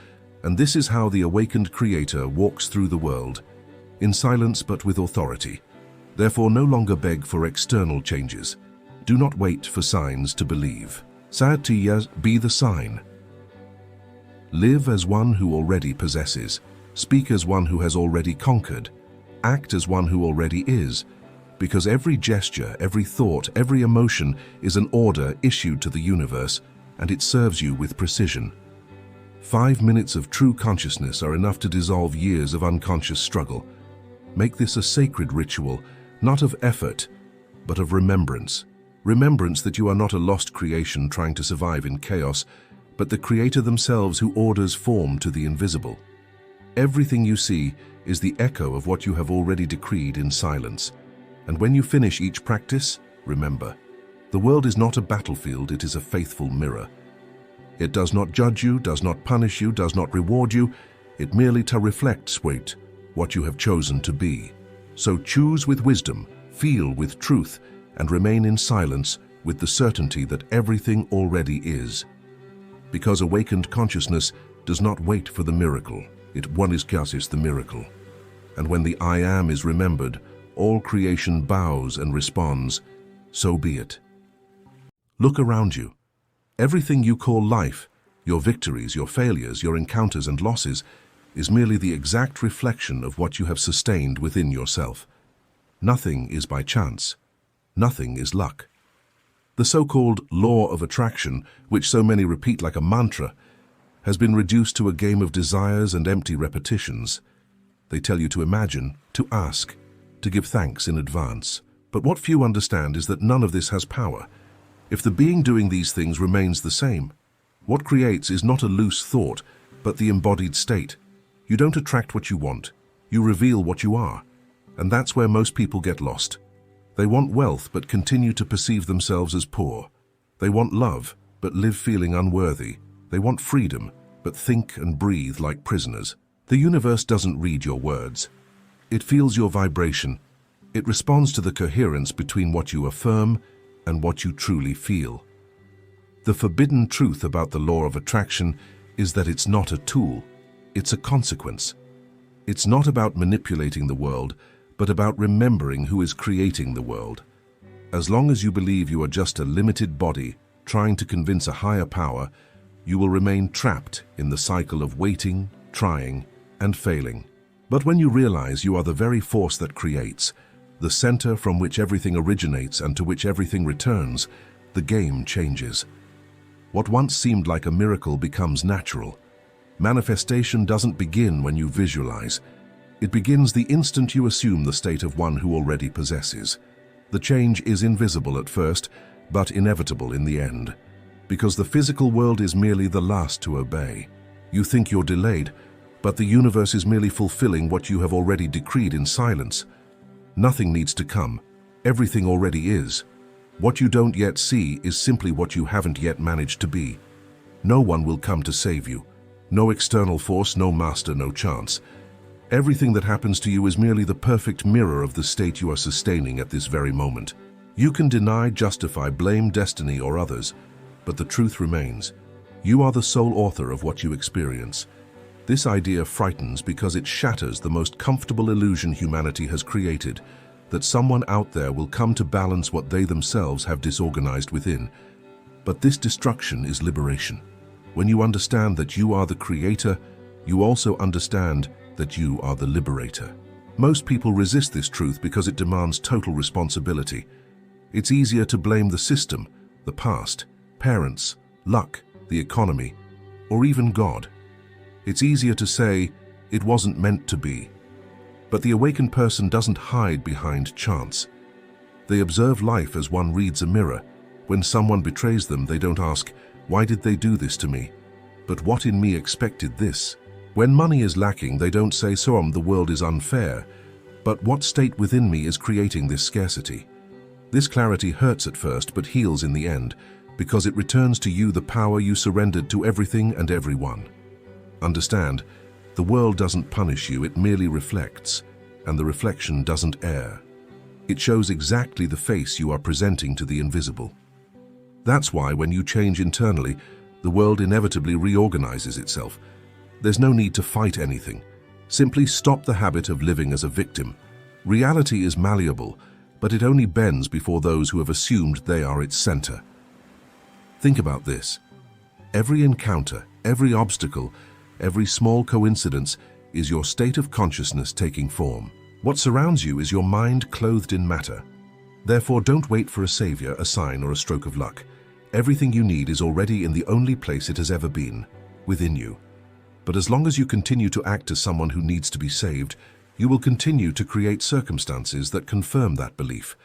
and this is how the awakened creator walks through the world, in silence but with authority. Therefore, no longer beg for external changes. Do not wait for signs to believe. Saatiyas, be the sign. Live as one who already possesses. Speak as one who has already conquered. Act as one who already is. Because every gesture, every thought, every emotion is an order issued to the universe, and it serves you with precision. 5 minutes of true consciousness are enough to dissolve years of unconscious struggle. Make this a sacred ritual, not of effort, but of remembrance. Remembrance that you are not a lost creation trying to survive in chaos, but the creator themselves who orders form to the invisible. Everything you see is the echo of what you have already decreed in silence. And when you finish each practice, remember, the world is not a battlefield, it is a faithful mirror. It does not judge you, does not punish you, does not reward you, it merely reflects what you have chosen to be. So choose with wisdom, feel with truth, and remain in silence with the certainty that everything already is. Because awakened consciousness does not wait for the miracle, it one is the miracle. And when the I am is remembered, all creation bows and responds, so be it. Look around you. Everything you call life, your victories, your failures, your encounters and losses, is merely the exact reflection of what you have sustained within yourself. Nothing is by chance. Nothing is luck. The so-called law of attraction, which so many repeat like a mantra, has been reduced to a game of desires and empty repetitions. They tell you to imagine, to ask, to give thanks in advance. But what few understand is that none of this has power. If the being doing these things remains the same, what creates is not a loose thought, but the embodied state. You don't attract what you want, you reveal what you are. And that's where most people get lost. They want wealth but continue to perceive themselves as poor. They want love but live feeling unworthy. They want freedom but think and breathe like prisoners. The universe doesn't read your words. It feels your vibration. It responds to the coherence between what you affirm and what you truly feel. The forbidden truth about the law of attraction is that it's not a tool, it's a consequence. It's not about manipulating the world, but about remembering who is creating the world. As long as you believe you are just a limited body trying to convince a higher power, you will remain trapped in the cycle of waiting, trying, and failing. But when you realize you are the very force that creates, the center from which everything originates and to which everything returns, the game changes. What once seemed like a miracle becomes natural. Manifestation doesn't begin when you visualize. It begins the instant you assume the state of one who already possesses. The change is invisible at first, but inevitable in the end. Because the physical world is merely the last to obey. You think you're delayed, but the universe is merely fulfilling what you have already decreed in silence. Nothing needs to come. Everything already is. What you don't yet see is simply what you haven't yet managed to be. No one will come to save you. No external force, no master, no chance. Everything that happens to you is merely the perfect mirror of the state you are sustaining at this very moment. You can deny, justify, blame destiny or others, but the truth remains. You are the sole author of what you experience. This idea frightens because it shatters the most comfortable illusion humanity has created, that someone out there will come to balance what they themselves have disorganized within. But this destruction is liberation. When you understand that you are the creator, you also understand that you are the liberator. Most people resist this truth because it demands total responsibility. It's easier to blame the system, the past, parents, luck, the economy, or even God. It's easier to say, it wasn't meant to be. But the awakened person doesn't hide behind chance. They observe life as one reads a mirror. When someone betrays them, they don't ask, why did they do this to me? But what in me expected this? When money is lacking, they don't say, the world is unfair. But what state within me is creating this scarcity? This clarity hurts at first, but heals in the end, because it returns to you the power you surrendered to everything and everyone. Understand, the world doesn't punish you, it merely reflects, and the reflection doesn't err. It shows exactly the face you are presenting to the invisible. That's why when you change internally, the world inevitably reorganizes itself. There's no need to fight anything. Simply stop the habit of living as a victim. Reality is malleable, but it only bends before those who have assumed they are its center. Think about this. Every encounter, every obstacle, every small coincidence is your state of consciousness taking form. What surrounds you is your mind clothed in matter. Therefore, don't wait for a savior, a sign, or a stroke of luck. Everything you need is already in the only place it has ever been, within you. But as long as you continue to act as someone who needs to be saved, you will continue to create circumstances that confirm that belief.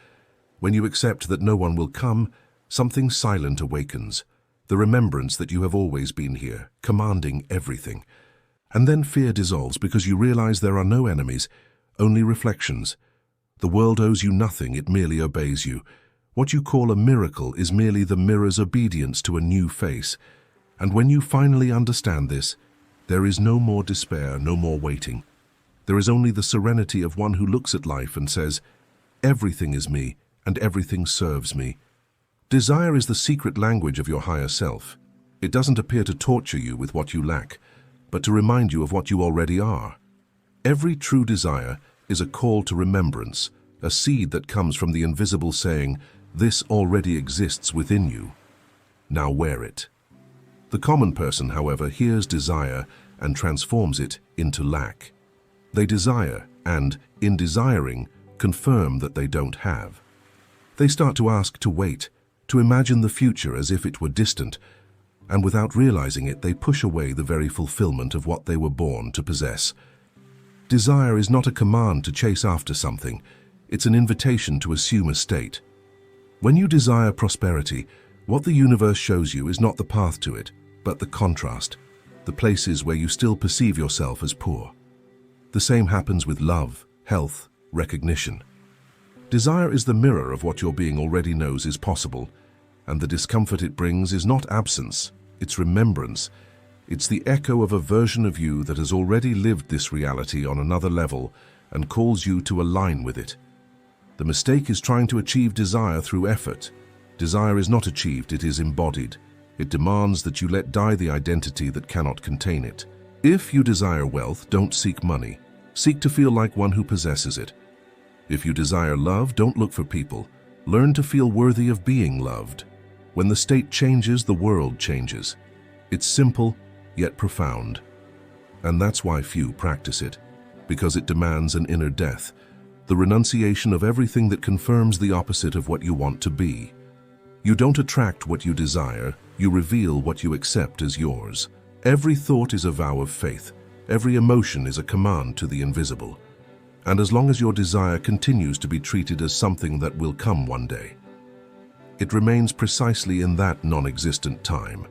When you accept that no one will come, something silent awakens. The remembrance that you have always been here, commanding everything. And then fear dissolves because you realize there are no enemies, only reflections. The world owes you nothing, it merely obeys you. What you call a miracle is merely the mirror's obedience to a new face. And when you finally understand this, there is no more despair, no more waiting. There is only the serenity of one who looks at life and says, everything is me, and everything serves me. Desire is the secret language of your higher self. It doesn't appear to torture you with what you lack, but to remind you of what you already are. Every true desire is a call to remembrance, a seed that comes from the invisible saying, this already exists within you. Now wear it. The common person, however, hears desire and transforms it into lack. They desire and, in desiring, confirm that they don't have. They start to ask to wait, to imagine the future as if it were distant, and without realizing it, they push away the very fulfillment of what they were born to possess. Desire is not a command to chase after something, it's an invitation to assume a state. When you desire prosperity, what the universe shows you is not the path to it, but the contrast, the places where you still perceive yourself as poor. The same happens with love, health, recognition. Desire is the mirror of what your being already knows is possible, and the discomfort it brings is not absence, it's remembrance. It's the echo of a version of you that has already lived this reality on another level and calls you to align with it. The mistake is trying to achieve desire through effort. Desire is not achieved, it is embodied. It demands that you let die the identity that cannot contain it. If you desire wealth, don't seek money. Seek to feel like one who possesses it. If you desire love, don't look for people. Learn to feel worthy of being loved. When the state changes, the world changes. It's simple, yet profound. And that's why few practice it. because it demands an inner death, the renunciation of everything that confirms the opposite of what you want to be. You don't attract what you desire, you reveal what you accept as yours. Every thought is a vow of faith. Every emotion is a command to the invisible. And as long as your desire continues to be treated as something that will come one day, it remains precisely in that non-existent time,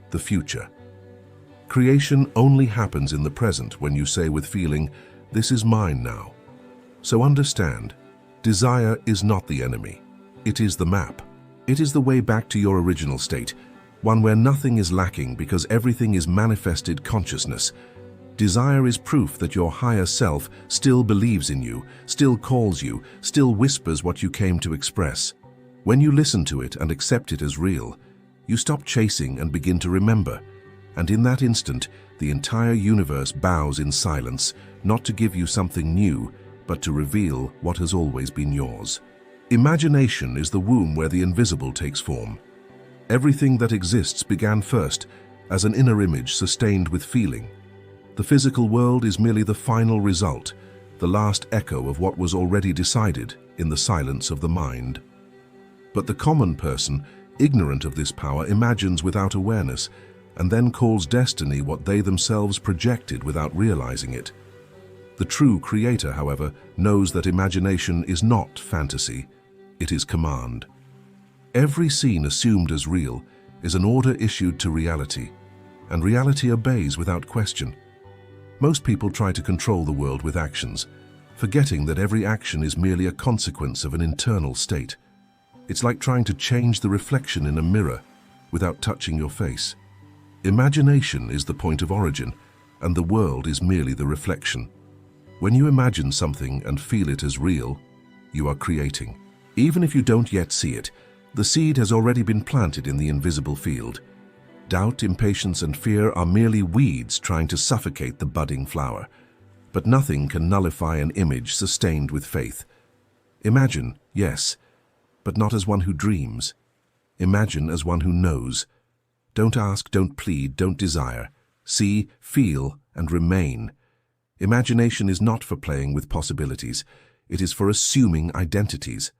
the future. Creation only happens in the present when you say with feeling, "This is mine now." So understand, desire is not the enemy. It is the map. It is the way back to your original state, one where nothing is lacking because everything is manifested consciousness. Desire is proof that your higher self still believes in you, still calls you, still whispers what you came to express. When you listen to it and accept it as real, you stop chasing and begin to remember. And in that instant, the entire universe bows in silence, not to give you something new, but to reveal what has always been yours. Imagination is the womb where the invisible takes form. Everything that exists began first as an inner image sustained with feeling. The physical world is merely the final result, the last echo of what was already decided in the silence of the mind. But the common person, ignorant of this power, imagines without awareness, and then calls destiny what they themselves projected without realizing it. The true creator, however, knows that imagination is not fantasy, it is command. Every scene assumed as real is an order issued to reality, and reality obeys without question. Most people try to control the world with actions, forgetting that every action is merely a consequence of an internal state. It's like trying to change the reflection in a mirror without touching your face. Imagination is the point of origin, and the world is merely the reflection. When you imagine something and feel it as real, you are creating. Even if you don't yet see it, the seed has already been planted in the invisible field. Doubt, impatience, and fear are merely weeds trying to suffocate the budding flower. But nothing can nullify an image sustained with faith. Imagine, yes, but not as one who dreams. Imagine as one who knows. Don't ask, don't plead, don't desire. See, feel, and remain. Imagination is not for playing with possibilities. It is for assuming identities.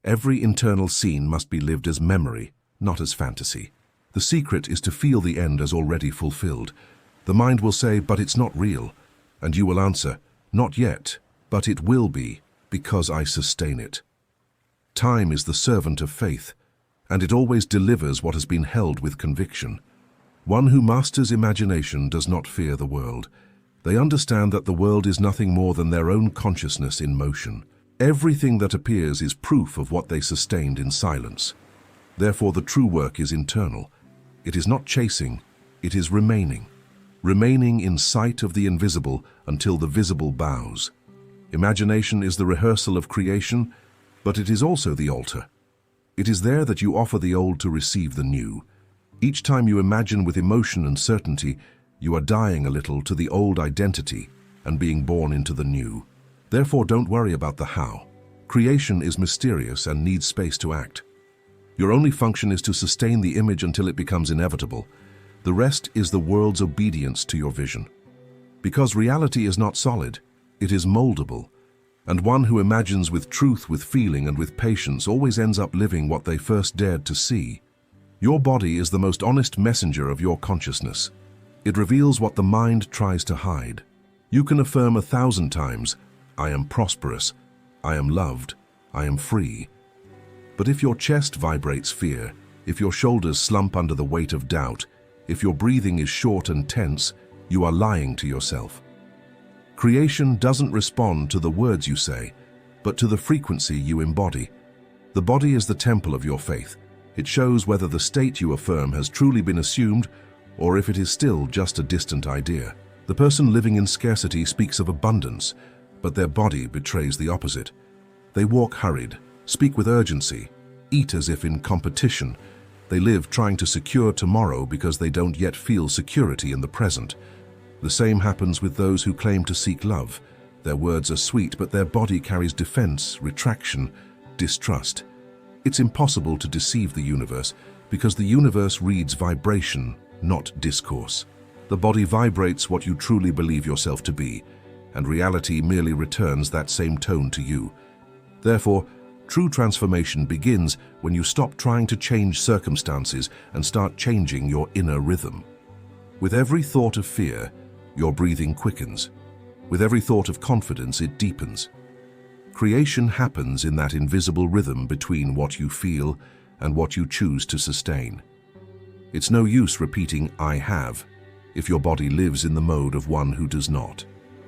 Every internal scene must be lived as memory, not as fantasy. The secret is to feel the end as already fulfilled. The mind will say, "But it's not real." And you will answer, "Not yet, but it will be, because I sustain it." Time is the servant of faith, and it always delivers what has been held with conviction. One who masters imagination does not fear the world. They understand that the world is nothing more than their own consciousness in motion. Everything that appears is proof of what they sustained in silence. Therefore, the true work is internal. It is not chasing, it is remaining. Remaining in sight of the invisible until the visible bows. Imagination is the rehearsal of creation, but it is also the altar. It is there that you offer the old to receive the new. Each time you imagine with emotion and certainty, you are dying a little to the old identity and being born into the new. Therefore, don't worry about the how. Creation is mysterious and needs space to act. Your only function is to sustain the image until it becomes inevitable. The rest is the world's obedience to your vision. Because reality is not solid, it is moldable, and one who imagines with truth, with feeling, and with patience always ends up living what they first dared to see. Your body is the most honest messenger of your consciousness. It reveals what the mind tries to hide. You can affirm 1,000 times, "I am prosperous, I am loved, I am free." But if your chest vibrates fear, if your shoulders slump under the weight of doubt, if your breathing is short and tense, you are lying to yourself. Creation doesn't respond to the words you say, but to the frequency you embody. The body is the temple of your faith. It shows whether the state you affirm has truly been assumed or if it is still just a distant idea. The person living in scarcity speaks of abundance, but their body betrays the opposite. They walk hurried, speak with urgency, eat as if in competition. They live trying to secure tomorrow because they don't yet feel security in the present. The same happens with those who claim to seek love. Their words are sweet, but their body carries defense, retraction, distrust. It's impossible to deceive the universe because the universe reads vibration, not discourse. The body vibrates what you truly believe yourself to be, and reality merely returns that same tone to you. Therefore, true transformation begins when you stop trying to change circumstances and start changing your inner rhythm. With every thought of fear, your breathing quickens. With every thought of confidence, it deepens. Creation happens in that invisible rhythm between what you feel and what you choose to sustain. It's no use repeating "I have" if your body lives in the mode of one who does not.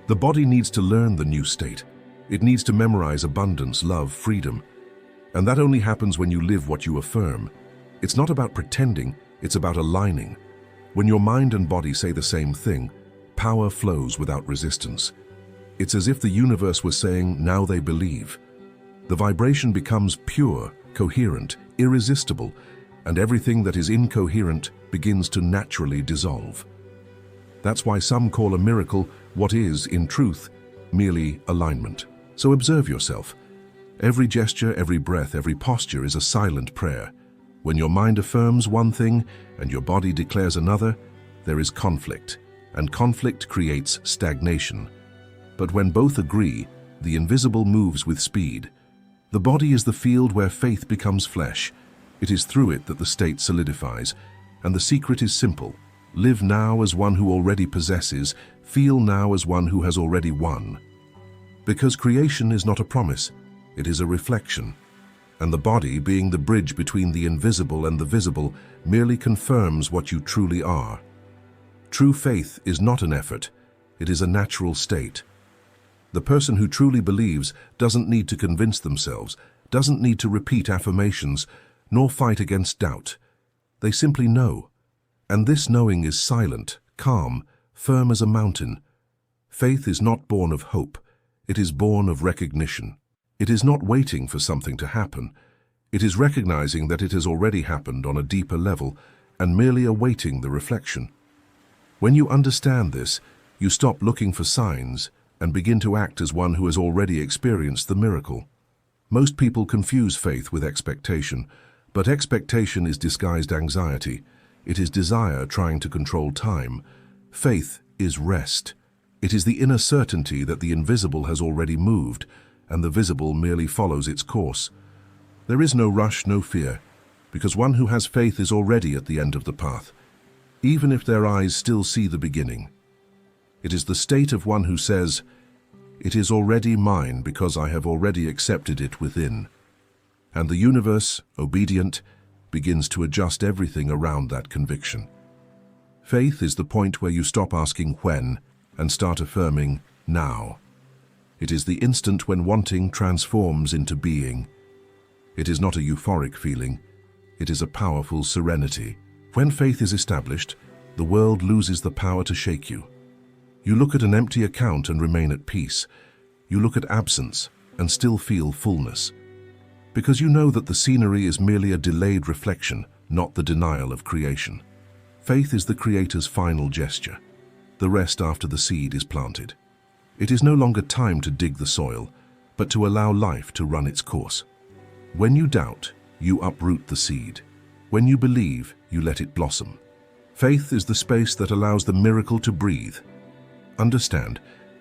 The body needs to learn the new state. It needs to memorize abundance, love, freedom. And that only happens when you live what you affirm. It's not about pretending, it's about aligning. When your mind and body say the same thing, power flows without resistance. It's as if the universe was saying, now they believe. The vibration becomes pure, coherent, irresistible, and everything that is incoherent begins to naturally dissolve. That's why some call a miracle what is, in truth, merely alignment. So observe yourself. Every gesture, every breath, every posture is a silent prayer. When your mind affirms one thing and your body declares another, there is conflict, and conflict creates stagnation. But when both agree, the invisible moves with speed. The body is the field where faith becomes flesh. It is through it that the state solidifies, and the secret is simple. Live now as one who already possesses, feel now as one who has already won. Because creation is not a promise, it is a reflection. And the body, being the bridge between the invisible and the visible, merely confirms what you truly are. True faith is not an effort, it is a natural state. The person who truly believes doesn't need to convince themselves, doesn't need to repeat affirmations, nor fight against doubt. They simply know. And this knowing is silent, calm, firm as a mountain. Faith is not born of hope, it is born of recognition. It is not waiting for something to happen. It is recognizing that it has already happened on a deeper level and merely awaiting the reflection. When you understand this, you stop looking for signs and begin to act as one who has already experienced the miracle. Most people confuse faith with expectation, but expectation is disguised anxiety. It is desire trying to control time. Faith is rest. It is the inner certainty that the invisible has already moved, and the visible merely follows its course. There is no rush, no fear, because one who has faith is already at the end of the path, even if their eyes still see the beginning. It is the state of one who says, "It is already mine because I have already accepted it within." And the universe, obedient, begins to adjust everything around that conviction. Faith is the point where you stop asking when and start affirming now. It is the instant when wanting transforms into being. It is not a euphoric feeling, it is a powerful serenity. When faith is established, the world loses the power to shake you. You look at an empty account and remain at peace. You look at absence and still feel fullness. Because you know that the scenery is merely a delayed reflection, not the denial of creation. Faith is the Creator's final gesture, the rest after the seed is planted. It is no longer time to dig the soil, but to allow life to run its course. When you doubt, you uproot the seed. When you believe, you let it blossom. Faith is the space that allows the miracle to breathe. Understand,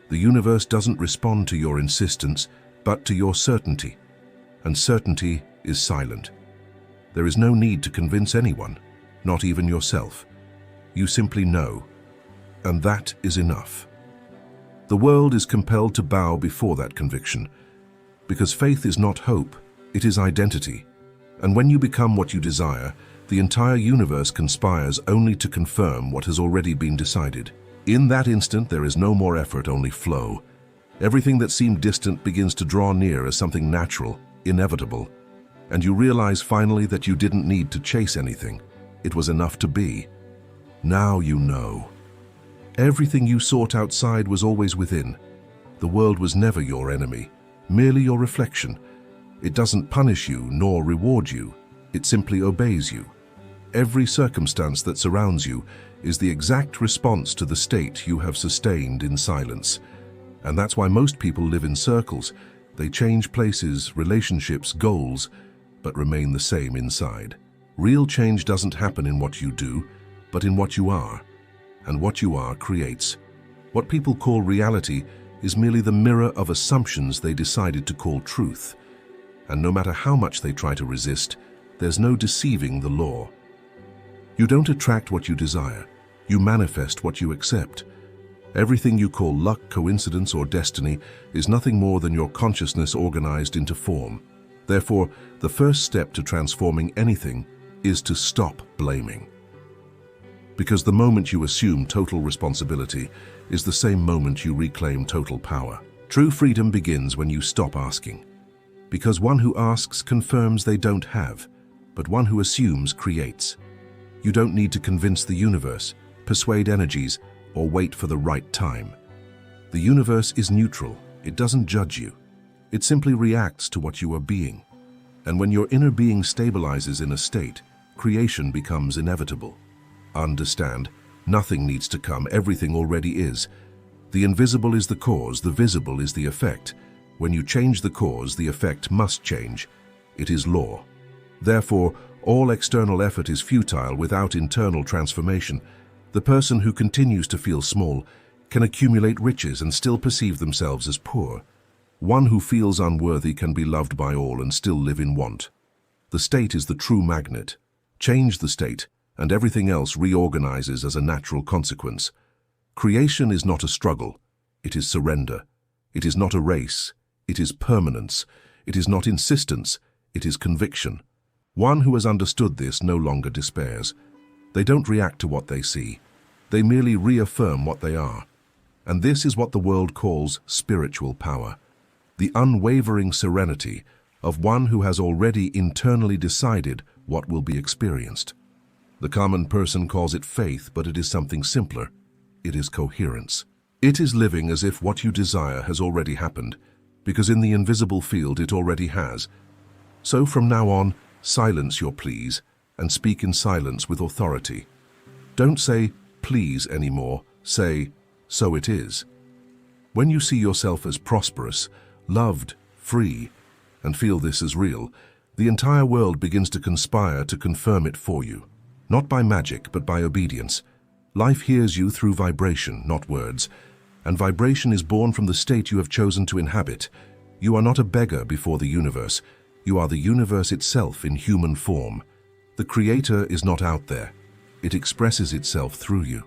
the universe doesn't respond to your insistence, but to your certainty. And certainty is silent. There is no need to convince anyone, not even yourself. You simply know, and that is enough. The world is compelled to bow before that conviction, because faith is not hope, it is identity. And when you become what you desire, the entire universe conspires only to confirm what has already been decided. In that instant, there is no more effort, only flow. Everything that seemed distant begins to draw near as something natural, inevitable. And you realize finally that you didn't need to chase anything. It was enough to be. Now you know. Everything you sought outside was always within. The world was never your enemy, merely your reflection. It doesn't punish you nor reward you. It simply obeys you. Every circumstance that surrounds you is the exact response to the state you have sustained in silence. And that's why most people live in circles. They change places, relationships, goals, but remain the same inside. Real change doesn't happen in what you do, but in what you are. And what you are creates. What people call reality is merely the mirror of assumptions they decided to call truth. And no matter how much they try to resist, there's no deceiving the law. You don't attract what you desire. You manifest what you accept. Everything you call luck, coincidence, or destiny is nothing more than your consciousness organized into form. Therefore, the first step to transforming anything is to stop blaming. Because the moment you assume total responsibility is the same moment you reclaim total power. True freedom begins when you stop asking. Because one who asks confirms they don't have, but one who assumes creates. You don't need to convince the universe, persuade energies, or wait for the right time. The universe is neutral. It doesn't judge you. It simply reacts to what you are being. And when your inner being stabilizes in a state, creation becomes inevitable. Understand, nothing needs to come, everything already is. The invisible is the cause, the visible is the effect. When you change the cause, the effect must change. It is law. Therefore, all external effort is futile without internal transformation. The person who continues to feel small can accumulate riches and still perceive themselves as poor. One who feels unworthy can be loved by all and still live in want. The state is the true magnet. Change the state, and everything else reorganizes as a natural consequence. Creation is not a struggle. It is surrender. It is not a race. It is permanence. It is not insistence. It is conviction. One who has understood this no longer despairs. They don't react to what they see. They merely reaffirm what they are. And this is what the world calls spiritual power. The unwavering serenity of one who has already internally decided what will be experienced. The common person calls it faith, but it is something simpler. It is coherence. It is living as if what you desire has already happened, because in the invisible field it already has. So from now on, silence your pleas and speak in silence with authority. Don't say, please anymore. Say, so it is. When you see yourself as prosperous, loved, free, and feel this as real, the entire world begins to conspire to confirm it for you. Not by magic, but by obedience. Life hears you through vibration, not words, and vibration is born from the state you have chosen to inhabit. You are not a beggar before the universe. You are the universe itself in human form. The Creator is not out there. It expresses itself through you.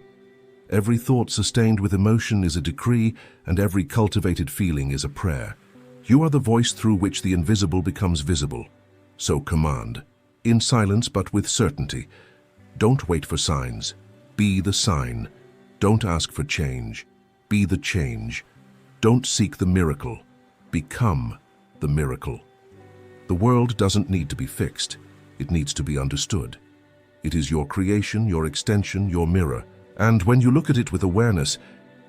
Every thought sustained with emotion is a decree, and every cultivated feeling is a prayer. You are the voice through which the invisible becomes visible. So command, in silence but with certainty. Don't wait for signs. Be the sign. Don't ask for change. Be the change. Don't seek the miracle. Become the miracle. The world doesn't need to be fixed. It needs to be understood. It is your creation, your extension, your mirror. And when you look at it with awareness,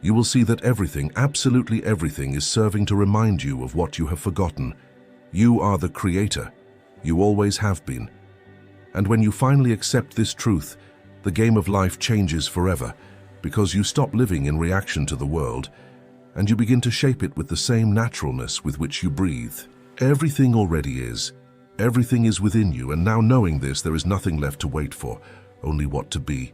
you will see that everything, absolutely everything, is serving to remind you of what you have forgotten. You are the Creator. You always have been. And when you finally accept this truth, the game of life changes forever, because you stop living in reaction to the world, and you begin to shape it with the same naturalness with which you breathe. Everything already is. Everything is within you, and now knowing this, there is nothing left to wait for, only what to be.